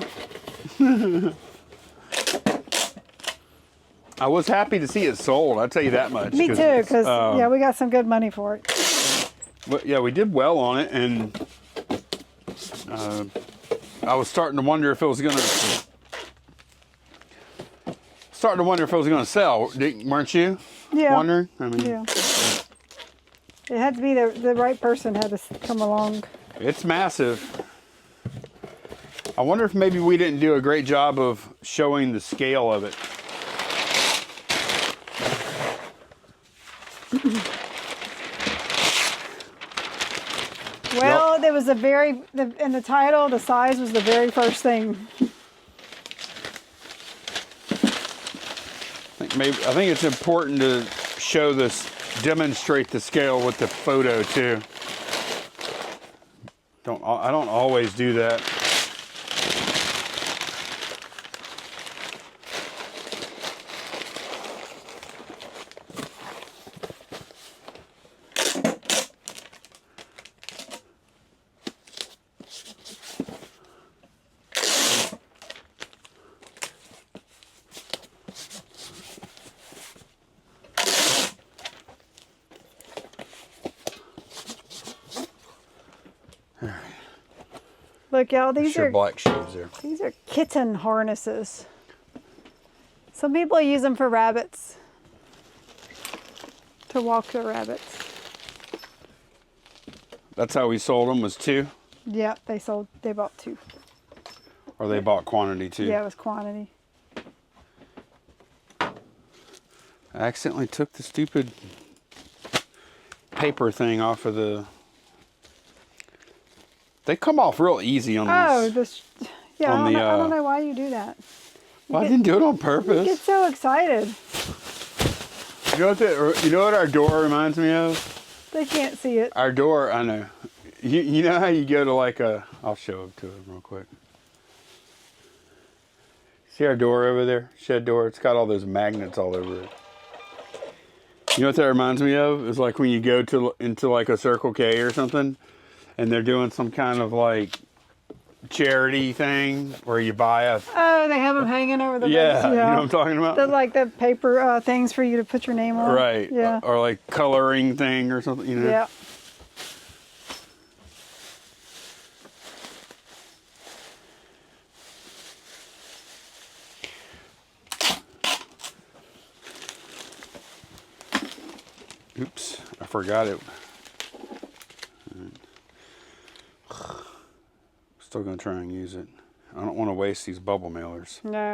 I was happy to see it sold. I'll tell you that much. Me too, because yeah, we got some good money for it. But yeah, we did well on it, and I was starting to wonder if it was gonna. Sell, weren't you? Yeah. Wondering. I mean, Yeah. It had to be the right person had to come along. it's massive. I wonder if maybe we didn't do a great job of showing the scale of it. Well, there was in the title, the size was the very first thing. I think it's important to show this, demonstrate the scale with the photo too. I don't always do that. Look, y'all, these Sure, are black shoes there. these are kitten harnesses. Some people use them for rabbits, to walk their rabbits. That's how we sold them, was 2, Yeah, they bought 2. or they bought quantity too. Yeah, it was quantity. I accidentally took the stupid paper thing off of the. They come off real easy on Oh, these. yeah, On I don't know why you do that. Well, I didn't do it on You get purpose. so excited. You know what our door reminds me of? They can't see it. Our door, I know. You know how you go to like a. I'll show it to them real quick. See our door over there? Shed door. It's got all those magnets all over it. You know what that reminds me of? It's like when you go into like a Circle K or something, and they're doing some kind of like charity thing where you buy a. Oh, they have them hanging over the Yeah, beds. you know what I'm talking about? The paper things for you to put your name on. Right. Yeah. Or like coloring thing or something, you know? Yeah. Oops, I forgot it. Still gonna try and use it. I don't want to waste these bubble mailers. No.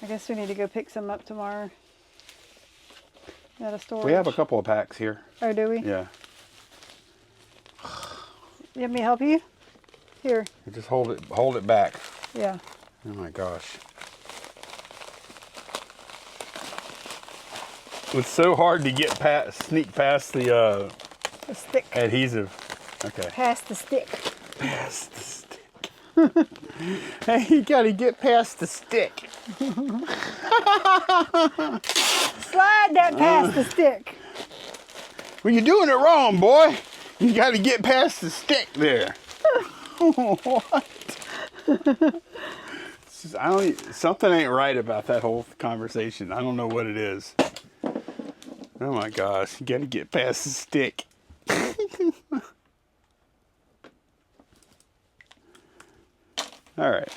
I guess we need to go pick some up tomorrow. At a store. We have a couple of packs here. Oh, do we? Yeah. You want me to help you? Here. You just hold it back. Yeah. Oh my gosh. It's so hard to sneak past the The stick. adhesive. Okay. Past the stick. Past the stick. Hey, you gotta get past the stick. Slide that past the stick. Well, you're doing it wrong, boy. You gotta get past the stick there. What? Something ain't right about that whole conversation. I don't know what it is. Oh my gosh, you gotta get past the stick. All right.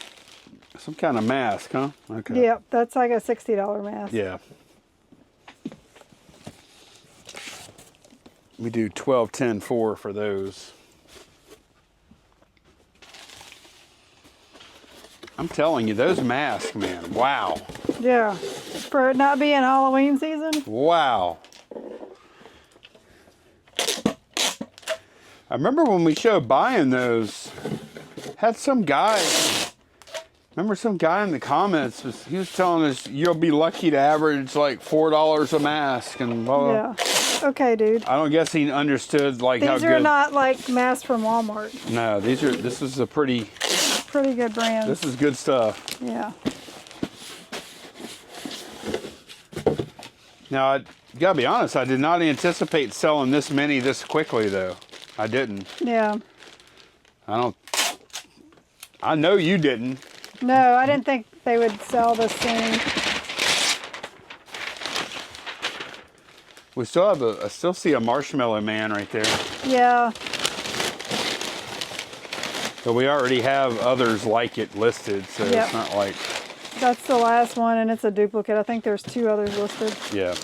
Some kind of mask, huh? Okay. Yep, that's like a $60 mask. Yeah. We do 12, 10, 4 for those. I'm telling you, those masks, man. Wow. Yeah. For it not being Halloween season. Wow. I remember when we showed buying those, had some guy, remember some guy in the comments, he was telling us you'll be lucky to average like $4 a mask and blah, blah. Yeah. Okay, dude. I don't guess he understood like how These good. are not like masks from Walmart. No, this is a pretty Good brand. This is good stuff. Yeah. Now, You gotta be honest, I did not anticipate selling this many this quickly, though. I didn't. Yeah. I know you didn't. No, I didn't think they would sell this soon. We still have I still see a Marshmallow Man right there. Yeah. But we already have others like it listed, so Yep. it's not like, That's the last one, and it's a duplicate. I think there's 2 others listed. yeah.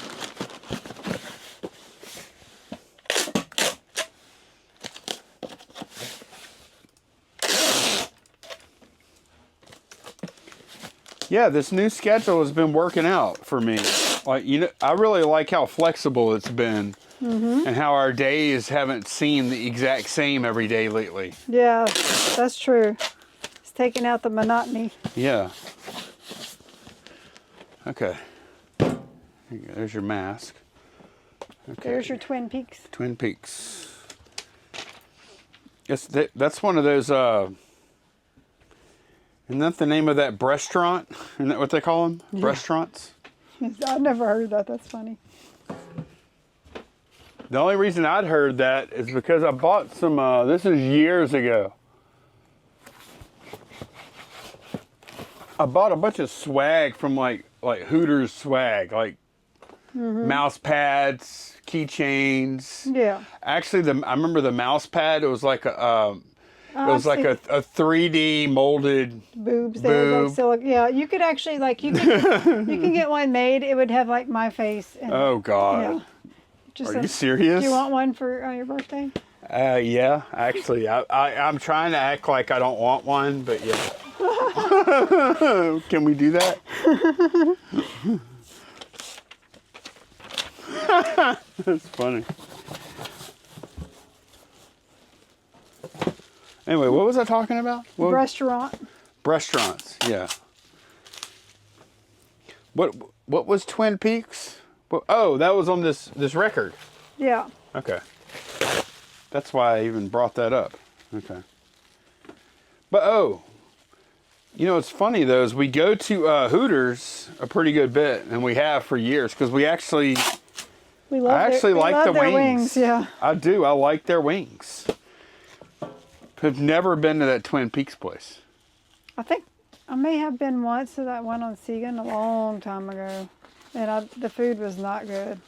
Yeah, this new schedule has been working out for me. Like, you know, I really like how flexible it's been, and how our days haven't seemed the exact same every day lately. Yeah, that's true. It's taking out the monotony. Yeah. Okay. There you go. There's your mask. Okay. There's your Twin Peaks. Twin Peaks. That's one of those. Isn't that the name of that restaurant? Isn't that what they call them? Yeah. Restaurants? I've never heard that. That's funny. The only reason I'd heard that is because I bought some, this is years ago. I bought a bunch of swag from like Hooters swag, like mouse pads, keychains. Yeah. Actually, I remember the mouse pad. It was like a 3D molded boobs. They look like yeah, you could actually you can get one made. It would have like my face. And, oh God. Yeah. Are you serious? Do you want one for your birthday? Yeah, actually, I'm trying to act like I don't want one, but yeah. Can we do that? That's funny. Anyway, what was I talking about? Restaurants, yeah. What was Twin Peaks? Oh, that was on this record. Yeah. Okay. That's why I even brought that up. Okay. But you know, it's funny though, is we go to Hooters a pretty good bit, and we have for years, because I actually like the wings. Yeah. I do. I like their wings. I've never been to that Twin Peaks place. I think I may have been once to that one on Segan a long time ago, and the food was not good.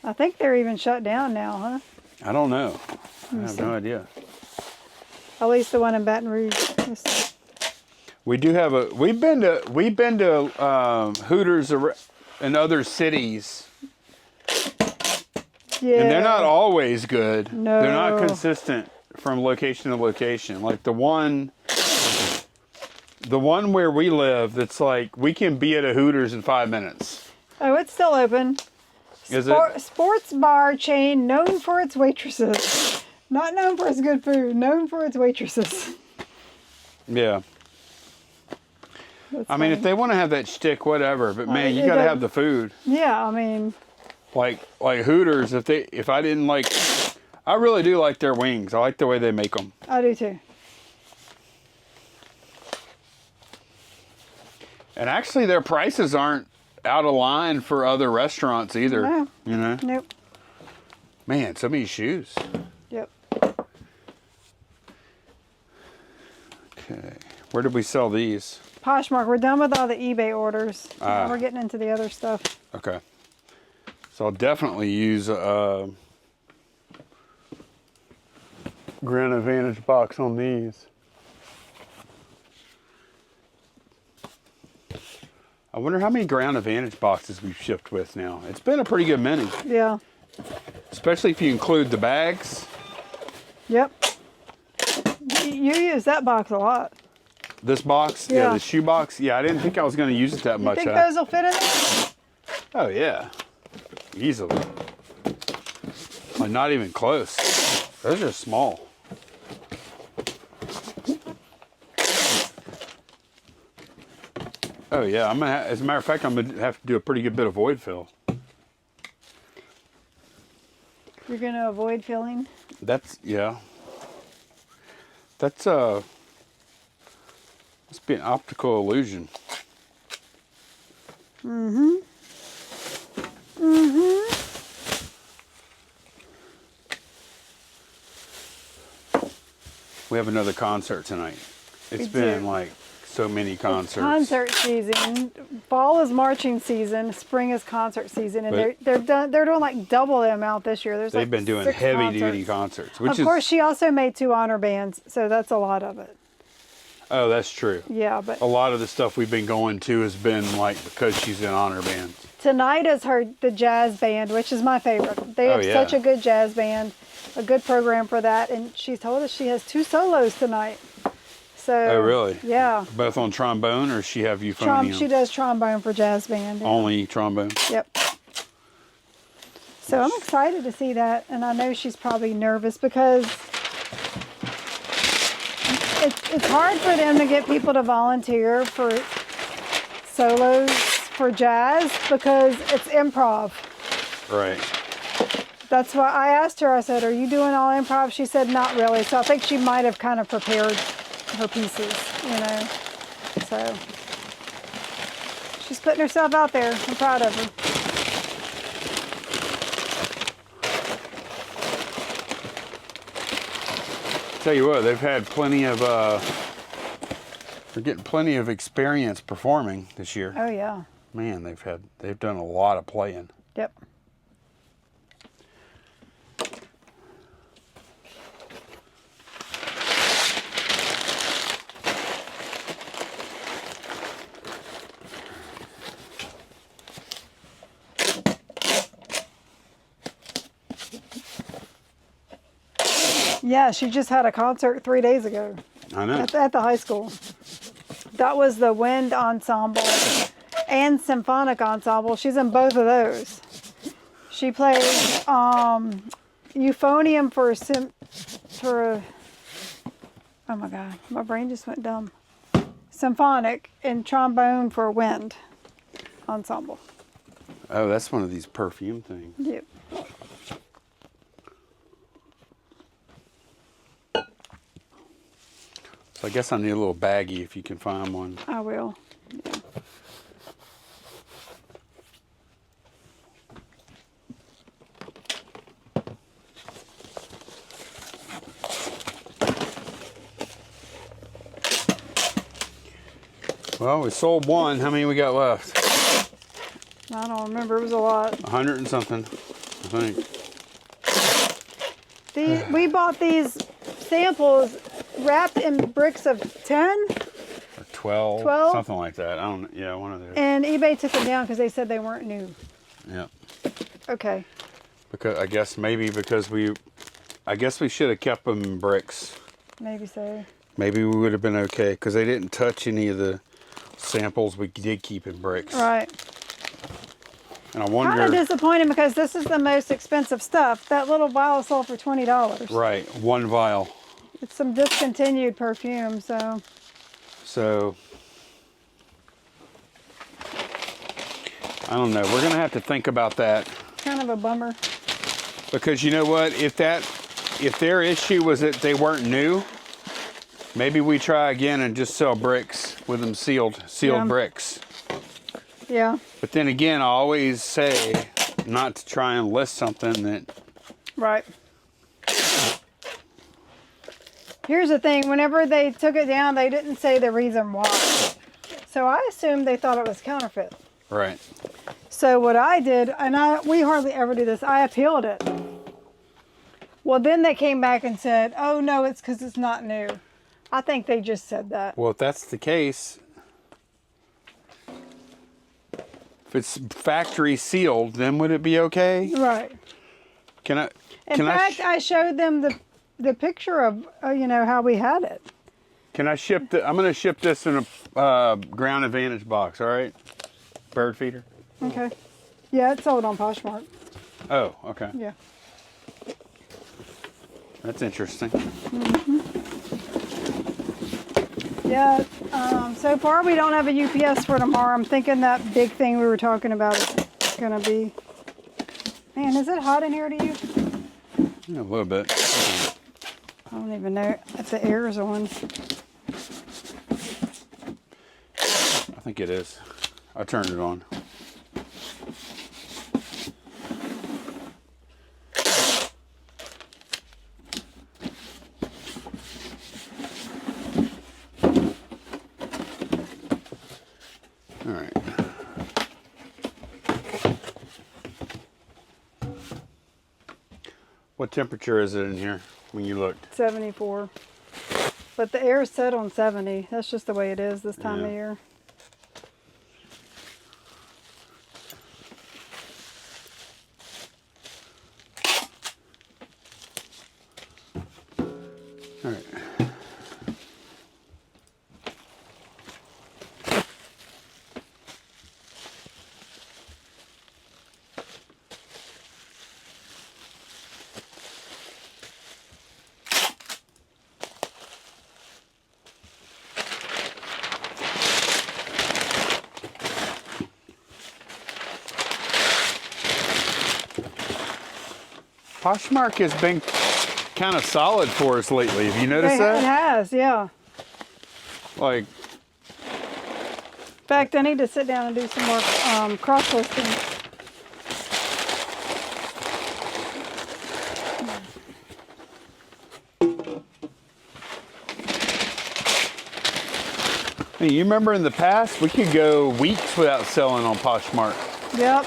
I think they're even shut down now, huh? I don't know. I have no idea. At least the one in Baton Rouge. We do have we've been to Hooters in other cities. Yeah. And they're not always good. No. They're not consistent from location to location. Like the one where we live, that's like we can be at a Hooters in 5 minutes. Oh, it's still open. Is it? Sports bar chain known for its waitresses. Not known for its good food, known for its waitresses. Yeah. That's I mean, funny. if they want to have that shtick, whatever. But man, you gotta have the food. Yeah, I mean. Like Hooters, if I didn't like, I really do like their wings. I like the way they make them. I do too. And actually, their prices aren't out of line for other restaurants either. No. You know? Nope. Man, some of these shoes. Yep. Okay. Where did we sell these? Poshmark. We're done with all the eBay orders. Ah. Now we're getting into the other stuff. Okay. So I'll definitely use a Grand Advantage box on these. I wonder how many Grand Advantage boxes we've shipped with now. It's been a pretty good many. Yeah. Especially if you include the bags. Yep. You use that box a lot. This box? Yeah. The shoe box? Yeah, I didn't think I was going to use it that much. You think those will fit in there? Oh, yeah. Easily. Like, not even close. Those are small. Oh, yeah. As a matter of fact, I'm going to have to do a pretty good bit of void fill. You're going to avoid filling? Yeah. Must be an optical illusion. Mm-hmm. Mm-hmm. We have another concert tonight. It's We been do. like so many concerts. Concert season. Fall is marching season. Spring is concert season, and But- they're doing like double the amount this year. There's They've like been doing 6 heavy duty concerts. concerts, which Of course, she also made 2 honor bands, so that's a lot of it. oh, that's true. Yeah, but A lot of the stuff we've been going to has been like because she's in honor bands. tonight is the jazz band, which is my favorite. They Oh, have yeah. such a good jazz band, a good program for that, and she told us she has 2 solos tonight. So. Oh, really? Yeah. Both on trombone, or she have euphonium? She does trombone for jazz band. Yeah. Only trombone. Yep. So I'm excited to see that, and I know she's probably nervous because it's hard for them to get people to volunteer for solos for jazz because it's improv. Right. That's why I asked her, I said, are you doing all improv? She said, not really. So I think she might have kind of prepared her pieces, you know. So she's putting herself out there. I'm proud of her. Tell you what, they've had plenty of, they're getting plenty of experience performing this year. Oh, yeah. Man, they've done a lot of playing. Yep. Yeah, she just had a concert 3 days ago I know. at the high school. That was the wind ensemble and symphonic ensemble. She's in both of those. She played euphonium for oh my god, my brain just went dumb. Symphonic and trombone for wind ensemble. Oh, that's one of these perfume things. Yep. So I guess I need a little baggie if you can find one. I will. Yeah. Well, we sold one. How many we got left? I don't remember. It was a lot. 100 and something, I think. We bought these samples wrapped in bricks of 10, Or 12, 12? something like that. I don't. Yeah, one of those. and eBay took them down because they said they weren't new. Yeah. Okay. Because I guess we should have kept them in bricks. Maybe so. Maybe we would have been okay because they didn't touch any of the samples we did keep in bricks. Right. And I Kind of wonder. disappointing because this is the most expensive stuff. That little vial sold for $20. Right, one vial. It's some discontinued perfume, so So I don't know. We're gonna have to think about that kind of a bummer. because you know what? If their issue was that they weren't new, maybe we try again and just sell bricks with them sealed Yeah. bricks. Yeah. But then again, I always say not to try and list something that. Right. Here's the thing. Whenever they took it down, they didn't say the reason why. So I assumed they thought it was counterfeit. Right. So what I did, and we hardly ever do this, I appealed it. Well, then they came back and said, oh, no, it's because it's not new. I think they just said that. Well, if that's the case, if it's factory sealed, then would it be okay? Right. Can I? In fact, I showed them the picture of, how we had it. Can I ship I'm going to ship this in a Ground Advantage box. All right. Bird feeder. Okay. Yeah, it's sold on Poshmark. Oh, okay. Yeah. That's interesting. Yeah, so far we don't have a UPS for tomorrow. I'm thinking that big thing we were talking about is going to be... Man, is it hot in here to you? Yeah, a little bit. I don't even know if the air is on. I think it is. I turned it on. What temperature is it in here when you looked? 74. But the air is set on 70. That's just the way it is this time of year. All right. Poshmark has been kind of solid for us lately. Have you noticed that? It has, yeah. Like, In fact, I need to sit down and do some more cross-listing. hey, you remember in the past, we could go weeks without selling on Poshmark. Yep.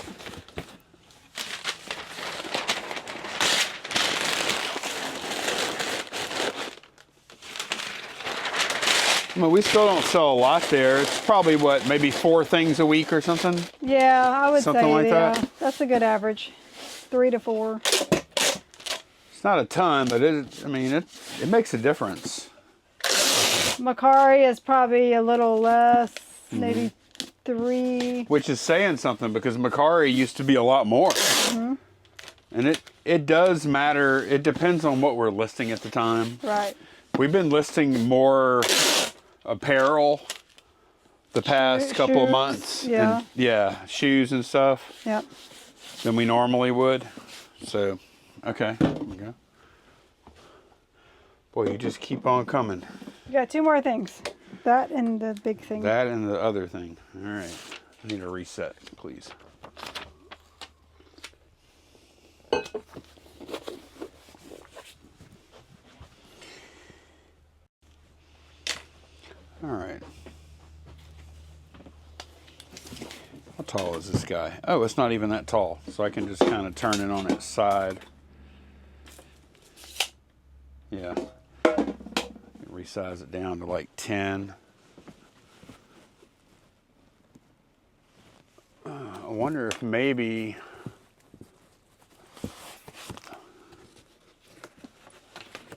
I mean, we still don't sell a lot there. It's probably, what, maybe 4 things a week or something? Yeah, I would Something say like that? That's a good average. 3 to 4. It's not a ton, but I mean, it makes a difference. Macari is probably a little less, maybe 3. Which is saying something, because Macari used to be a lot more. And it does matter. It depends on what we're listing at the time. Right. We've been listing more apparel the past couple of months. Yeah. And, yeah, shoes and stuff Yep. than we normally would. So, okay, there we go. Boy, you just keep on coming. We got 2 more things. That and the big thing. That and the other thing. All right. I need a reset, please. All right. How tall is this guy? Oh, it's not even that tall. So I can just kind of turn it on its side. Yeah. Resize it down to like 10. I wonder if maybe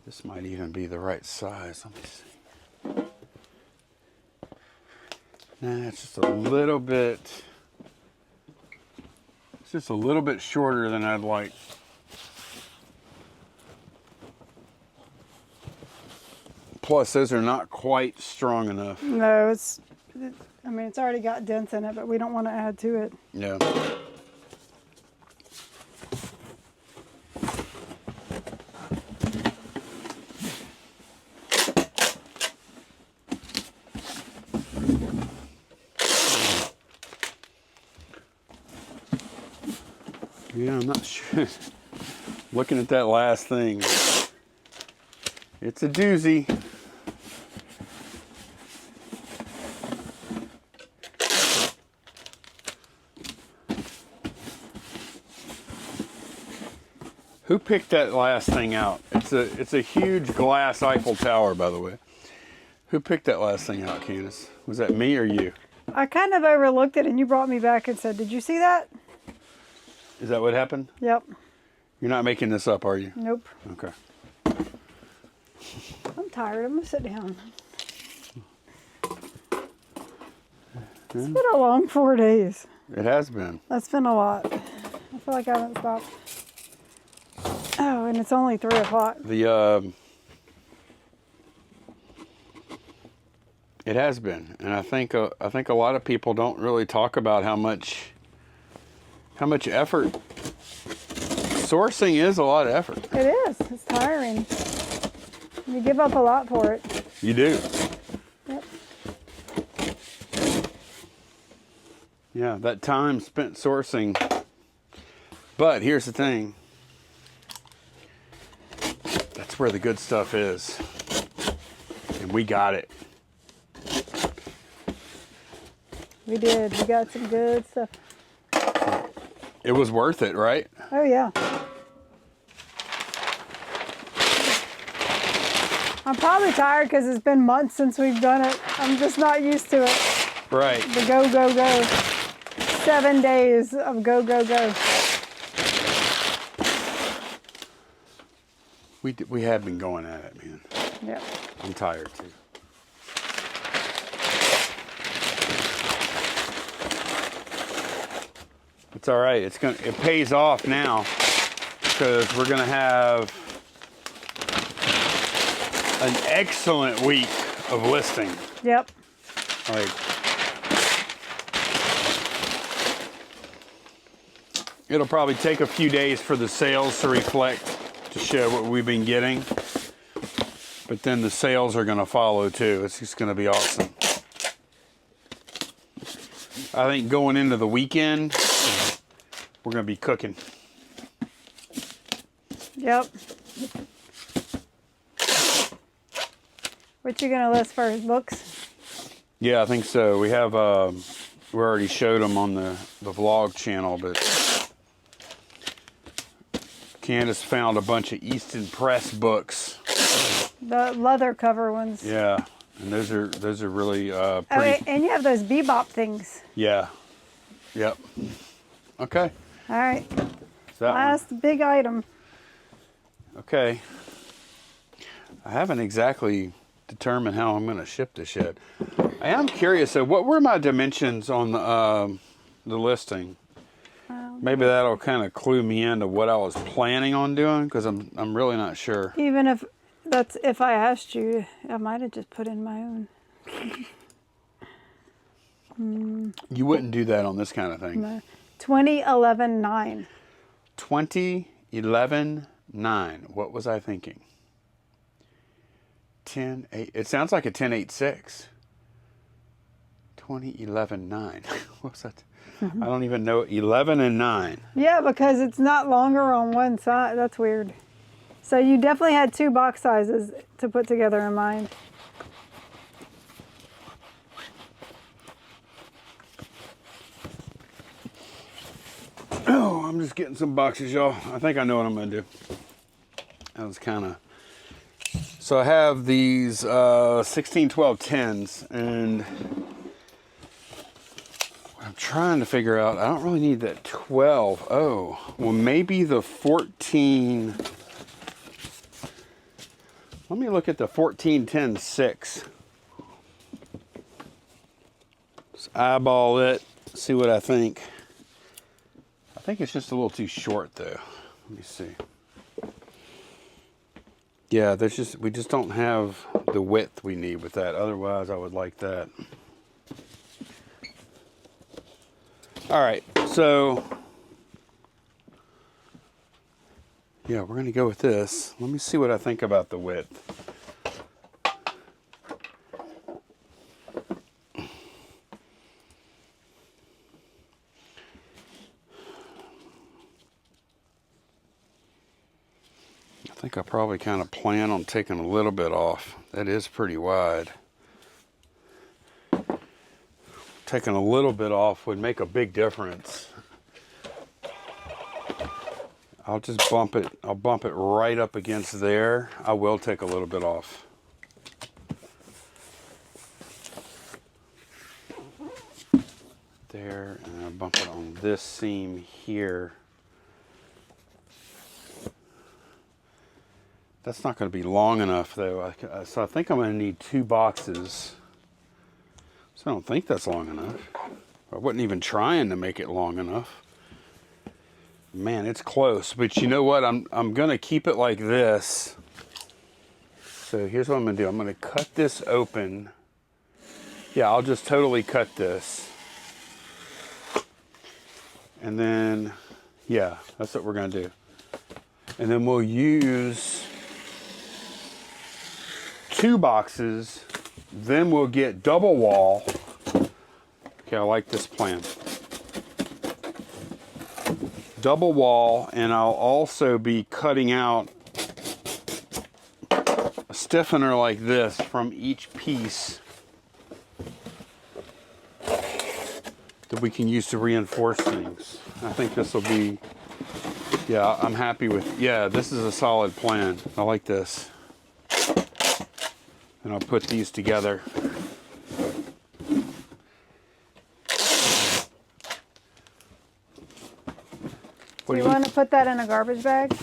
this might even be the right size. Let me see. Nah, it's just a little bit. It's just a little bit shorter than I'd like. Plus, those are not quite strong enough. No, I mean, it's already got dents in it, but we don't want to add to it. Yeah. Yeah, I'm not sure. Looking at that last thing, it's a doozy. Who picked that last thing out? It's a huge glass Eiffel Tower, by the way. Who picked that last thing out, Candace? Was that me or you? I kind of overlooked it, and you brought me back and said, "Did you see that?" Is that what happened? Yep. You're not making this up, are you? Nope. Okay. I'm tired. I'm gonna sit down. It's been a long 4 days. It has been. That's been a lot. I feel like I haven't stopped. Oh, and it's only 3 o'clock. It has been, and I think a lot of people don't really talk about how much effort. Sourcing is a lot of effort. It is. It's tiring. You give up a lot for it. You do. Yep. Yeah, that time spent sourcing. But here's the thing. That's where the good stuff is. And we got it. We did. We got some good stuff. It was worth it, right? Oh, yeah. I'm probably tired because it's been months since we've done it. I'm just not used to it. Right. The go, go, go. 7 days of go, go, go. We have been going at it, man. Yep. I'm tired too. It's all right. It pays off now because we're gonna have an excellent week of listing. Yep. Like, it'll probably take a few days for the sales to reflect, to show what we've been getting. But then the sales are gonna follow too. It's just gonna be awesome. I think going into the weekend, we're gonna be cooking. Yep. What you gonna list first? Books? Yeah, I think so. We have, we already showed them on the vlog channel, but Candace found a bunch of Easton Press books. The leather cover ones. Yeah, and those are really pretty. Oh, and you have those bebop things. Yeah. Yep. Okay. All right. That Last big item. Okay. I haven't exactly determined how I'm going to ship this yet. I am curious. So, what were my dimensions on the listing? Maybe that'll kind of clue me into what I was planning on doing, because I'm really not sure. Even if I asked you, I might have just put in my own. You wouldn't do that on this kind of thing. No. 2011-9. 2011-9. What was I thinking? 10-8. It sounds like a 10-8-6. 2011-9. What was that? I don't even know. 11 and 9. Yeah, because it's not longer on one side. That's weird. So you definitely had 2 box sizes to put together in mind. Oh, I'm just getting some boxes, y'all. I think I know what I'm going to do. That was kind of... So I have these 16-12 10s, and I'm trying to figure out, I don't really need that 12. Oh, well, maybe the 14. Let me look at the 14-10-6. Just eyeball it, see what I think. I think it's just a little too short, though. Let me see. Yeah, we just don't have the width we need with that. Otherwise, I would like that. All right, so yeah, we're gonna go with this. Let me see what I think about the width. I think I probably kind of plan on taking a little bit off. That is pretty wide. Taking a little bit off would make a big difference. I'll just bump it. I'll bump it right up against there. I will take a little bit off. There, and I'll bump it on this seam here. That's not going to be long enough, though. So I think I'm going to need 2 boxes. So I don't think that's long enough. I wasn't even trying to make it long enough. Man, it's close. But you know what? I'm going to keep it like this. So here's what I'm going to do. I'm going to cut this open. Yeah, I'll just totally cut this. And then, yeah, that's what we're going to do. And then we'll use 2 boxes. Then we'll get double wall. Okay, I like this plan. Double wall, and I'll also be cutting out a stiffener like this from each piece that we can use to reinforce things. I think this will be, yeah, I'm happy with, yeah, this is a solid plan. I like this. And I'll put these together. Do you want to put that in a garbage bag?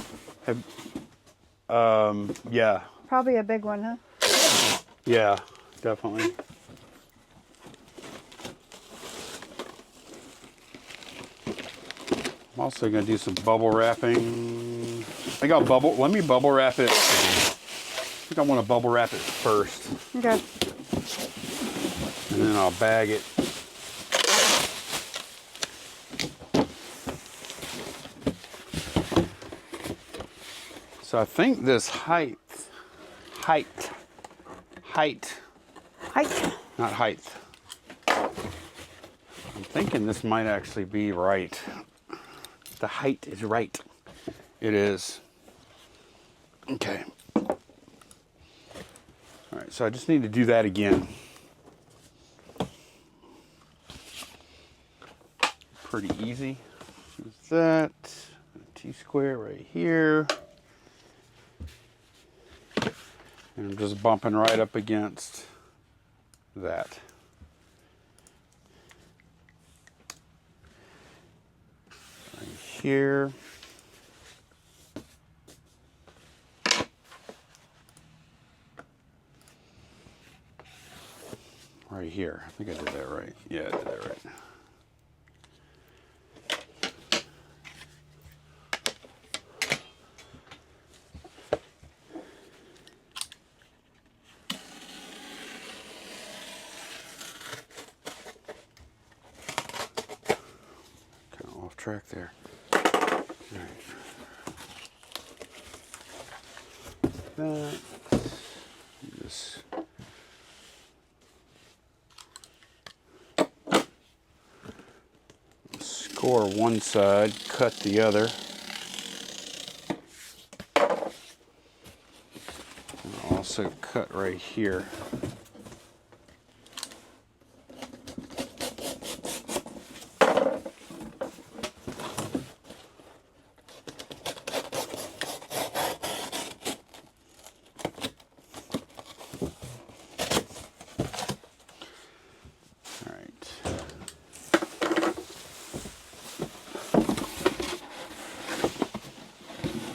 Yeah. Probably a big one, huh? Yeah, definitely. I'm also gonna do some bubble wrapping. Let me bubble wrap it. I think I want to bubble wrap it first. Okay. And then I'll bag it. So I think this height, not height. I'm thinking this might actually be right. The height is right. It is. Okay. All right, so I just need to do that again. Pretty easy. Use that. T-square right here. And I'm just bumping right up against that. Right here. Right here. I think I did that right. Yeah, I did that right. Off track there. All right. That. Just score one side, cut the other. And also cut right here.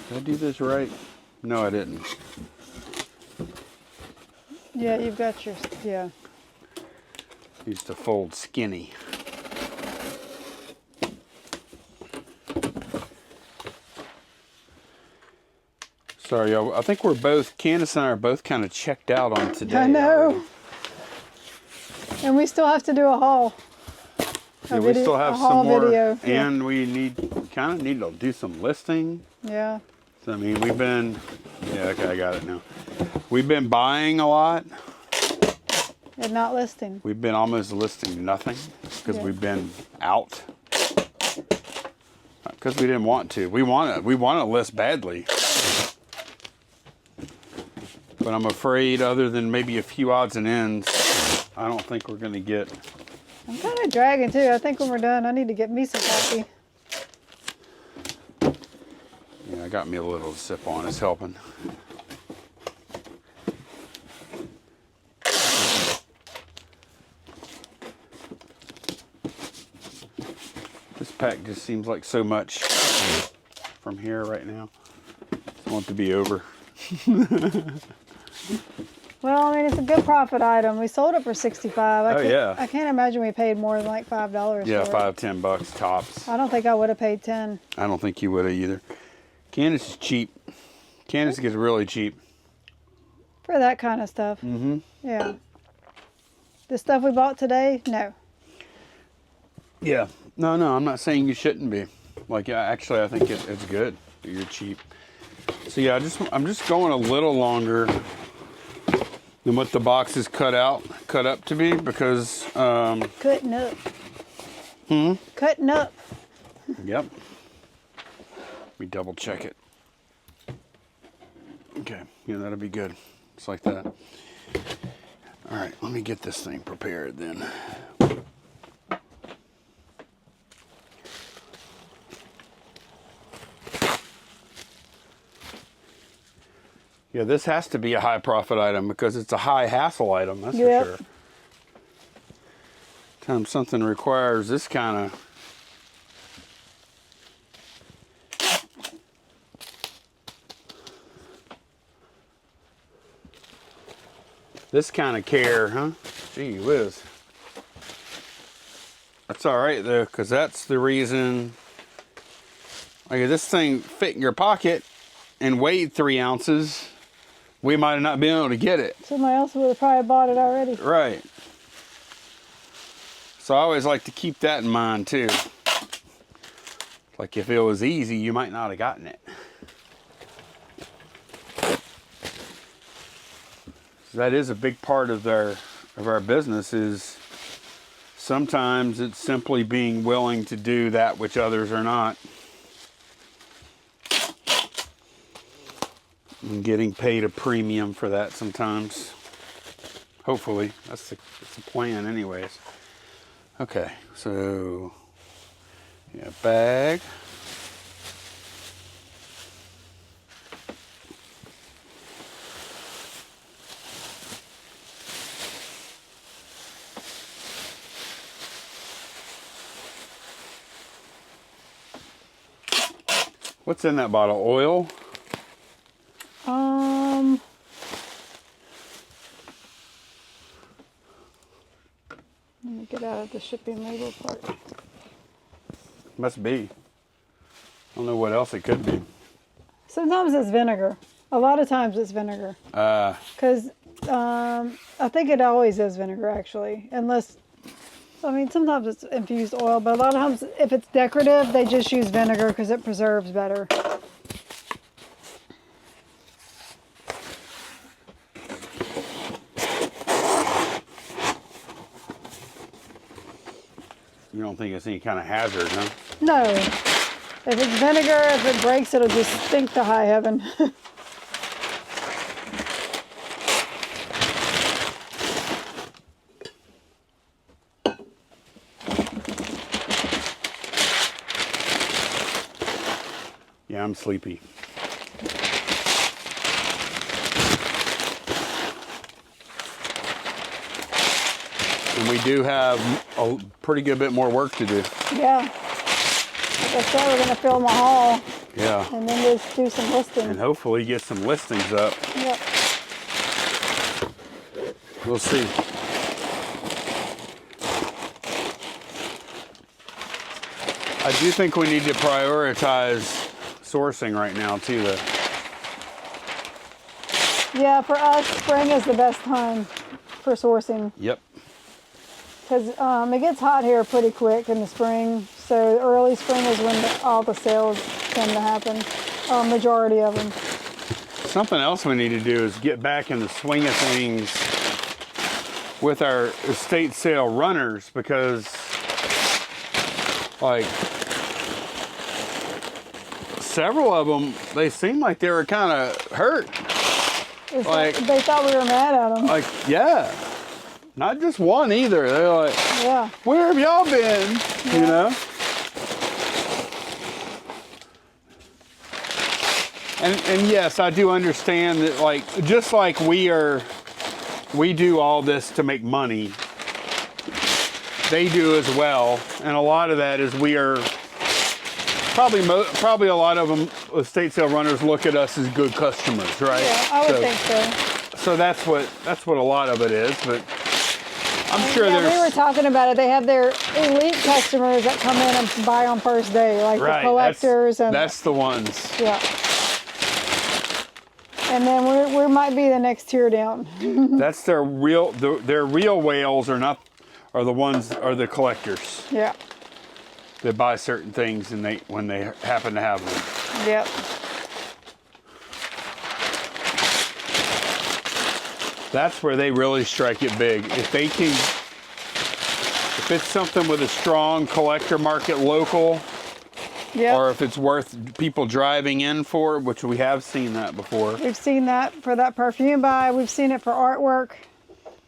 Did I do this right? No, I didn't. Yeah, you've got your, yeah. Used to fold skinny. Sorry, y'all. I think Candace and I are both kind of checked out on today. I know. Already. And we still have to do a haul. Yeah, we still have some more, video. and we kind of need to do some listing. Yeah. So, I mean, we've been, yeah, okay, I got it now. We've been buying a lot. And not listing. We've been almost listing nothing because we've been out. Because we didn't want to. We want to list badly. But I'm afraid, other than maybe a few odds and ends, I don't think we're going to get. I'm kind of dragging too. I think when we're done, I need to get me some coffee. Yeah, I got me a little to sip on. It's helping. This pack just seems like so much from here right now. I want it to be over. Well, I mean, it's a good profit item. We sold it for $65. I can't imagine we paid more than like $5 Yeah, for it. $5-10 tops. I don't think I would have paid 10. I don't think you would have either. Candace is cheap. Candace gets really cheap. For that kind of stuff. Mm-hmm. Yeah. The stuff we bought today, no. Yeah. No, I'm not saying you shouldn't be. Like, actually, I think it's good that you're cheap. So yeah, I'm just going a little longer than what the box is cut up to be, because Cutting up. Hmm? Cutting up. Yep. Let me double check it. Okay, yeah, that'll be good. Just like that. All right, let me get this thing prepared then. Yeah, this has to be a high profit item because it's a high hassle item, that's Yep. for sure. Time something requires this kind of care, huh? Gee whiz. That's all right though, because that's the reason. Like if this thing fit in your pocket and weighed 3 ounces, we might have not been able to get it. Somebody else would have probably bought it already. Right. So I always like to keep that in mind too. Like if it was easy, you might not have gotten it. So that is a big part of our business is sometimes it's simply being willing to do that which others are not. And getting paid a premium for that sometimes. Hopefully. That's the plan anyways. Okay, so yeah, bag. What's in that bottle? Oil? Let me get out of the shipping label part. Must be. I don't know what else it could be. Sometimes it's vinegar. A lot of times it's vinegar. Because I think it always is vinegar actually. Unless, I mean, sometimes it's infused oil, but a lot of times if it's decorative, they just use vinegar because it preserves better. You don't think it's any kind of hazard, huh? No. If it's vinegar, if it breaks, it'll just stink to high heaven. Yeah, I'm sleepy. And we do have a pretty good bit more work to do. Yeah. Like I said, we're going to film a haul. Yeah. And then just do some listing. And hopefully get some listings up. Yep. We'll see. I do think we need to prioritize sourcing right now too, though. Yeah, for us, spring is the best time for sourcing. Yep. Because it gets hot here pretty quick in the spring. So early spring is when all the sales tend to happen. Majority of them. Something else we need to do is get back in the swing of things with our estate sale runners, because like several of them, they seem like they were kind of hurt. Like they thought we were mad at them. Like, yeah. Not just one either. They're like, yeah. Where have y'all been? Yeah. You know? And yes, I do understand that, like, just like we do all this to make money, they do as well. And a lot of that is we are probably a lot of them, estate sale runners, look at us as good customers, right? Yeah, I would think so. So that's what a lot of it is, but I'm sure yeah, there's... we were talking about it. They have their elite customers that come in and buy on first day, like right, the collectors. That's the ones. Yeah. And then we might be the next tier down. That's their real whales are the collectors. Yeah. They buy certain things and when they happen to have them. Yep. That's where they really strike it big. If it's something with a strong collector market local, yep. or if it's worth people driving in for, which we have seen that before. We've seen that for that perfume buy. We've seen it for artwork.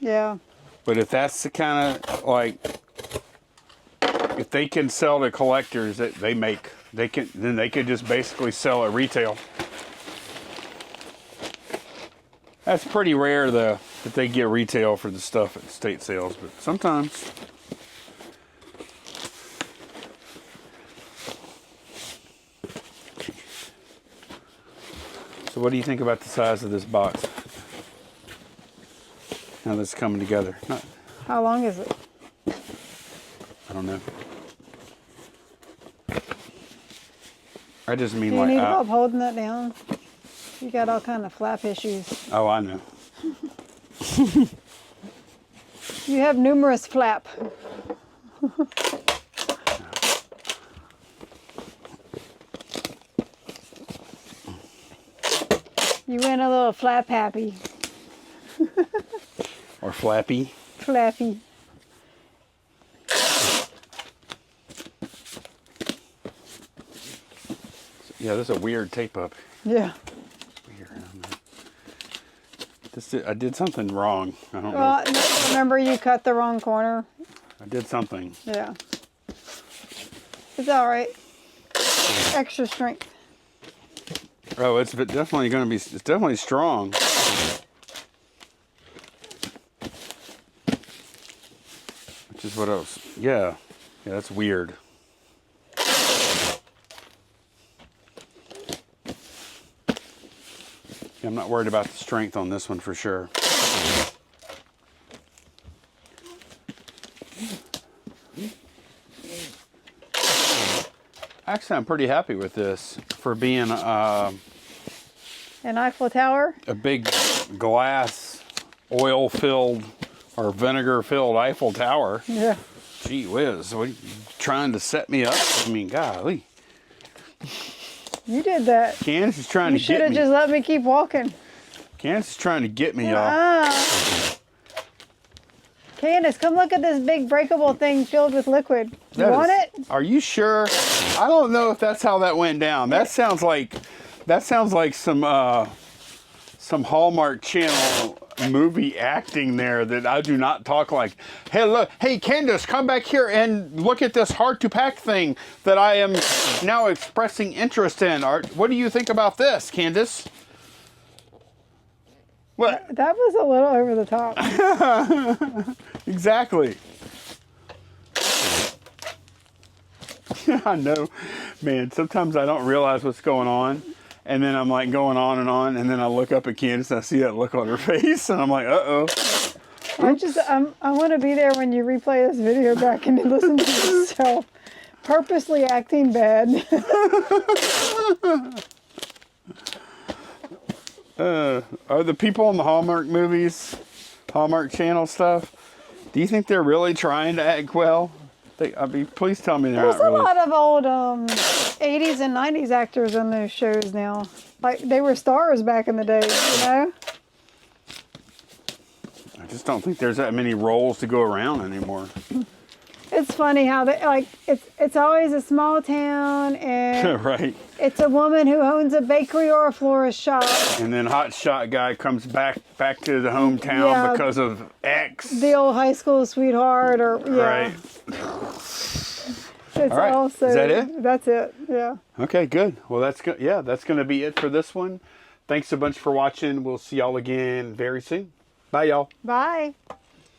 Yeah. But if that's the kind of, like, if they can sell to collectors that then they could just basically sell at retail. That's pretty rare, though, that they get retail for the stuff at state sales, but sometimes. So what do you think about the size of this box? Now that's coming together. How long is it? I don't know. I just mean Do you like. need help holding that down? You got all kind of flap issues. Oh, I know. You have numerous flap. You went a little flap happy. Or flappy. Flappy. Yeah, this is a weird tape up. Yeah. Weird. I don't know. I did something wrong. I don't know. Well, remember you cut the wrong corner? I did something. Yeah. It's all right. Extra strength. Oh, it's definitely going to be. It's definitely strong. Which is what else? Yeah. Yeah, that's weird. I'm not worried about the strength on this one for sure. Actually, I'm pretty happy with this for being An Eiffel Tower? a big glass, oil-filled or vinegar-filled Eiffel Tower. Yeah. Gee whiz, what are you trying to set me up? I mean, golly. You did that. Candace is trying You to should get have me. just let me keep walking. Candace is trying to get me, y'all. Candace, come look at this big breakable thing filled with liquid. You want it? Are you sure? I don't know if that's how that went down. That sounds like some Hallmark Channel movie acting there that I do not talk like. Hey, look, hey Candace, come back here and look at this hard to pack thing that I am now expressing interest in. What do you think about this, Candace? What? That was a little over the top. Exactly. I know, man, sometimes I don't realize what's going on. And then I'm like going on, and then I look up at Candace and I see that look on her face, and I'm like, uh-oh. I want to be there when you replay this video back and you listen to yourself purposely acting bad. Are the people in the Hallmark movies, Hallmark Channel stuff, do you think they're really trying to act well? Please tell me they're There's not a really. lot of old 80s and 90s actors on those shows now. Like, they were stars back in the day, you know? I just don't think there's that many roles to go around anymore. It's funny how they, like, it's always a small town, and Right. it's a woman who owns a bakery or a florist shop. And then hot shot guy comes back to the hometown Yeah. because of X. The old high school sweetheart, or, yeah. Right. It's All right. also, Is that it? That's it, yeah. Okay, good. Well, that's good. Yeah, that's going to be it for this one. Thanks a bunch for watching. We'll see y'all again very soon. Bye, y'all. Bye.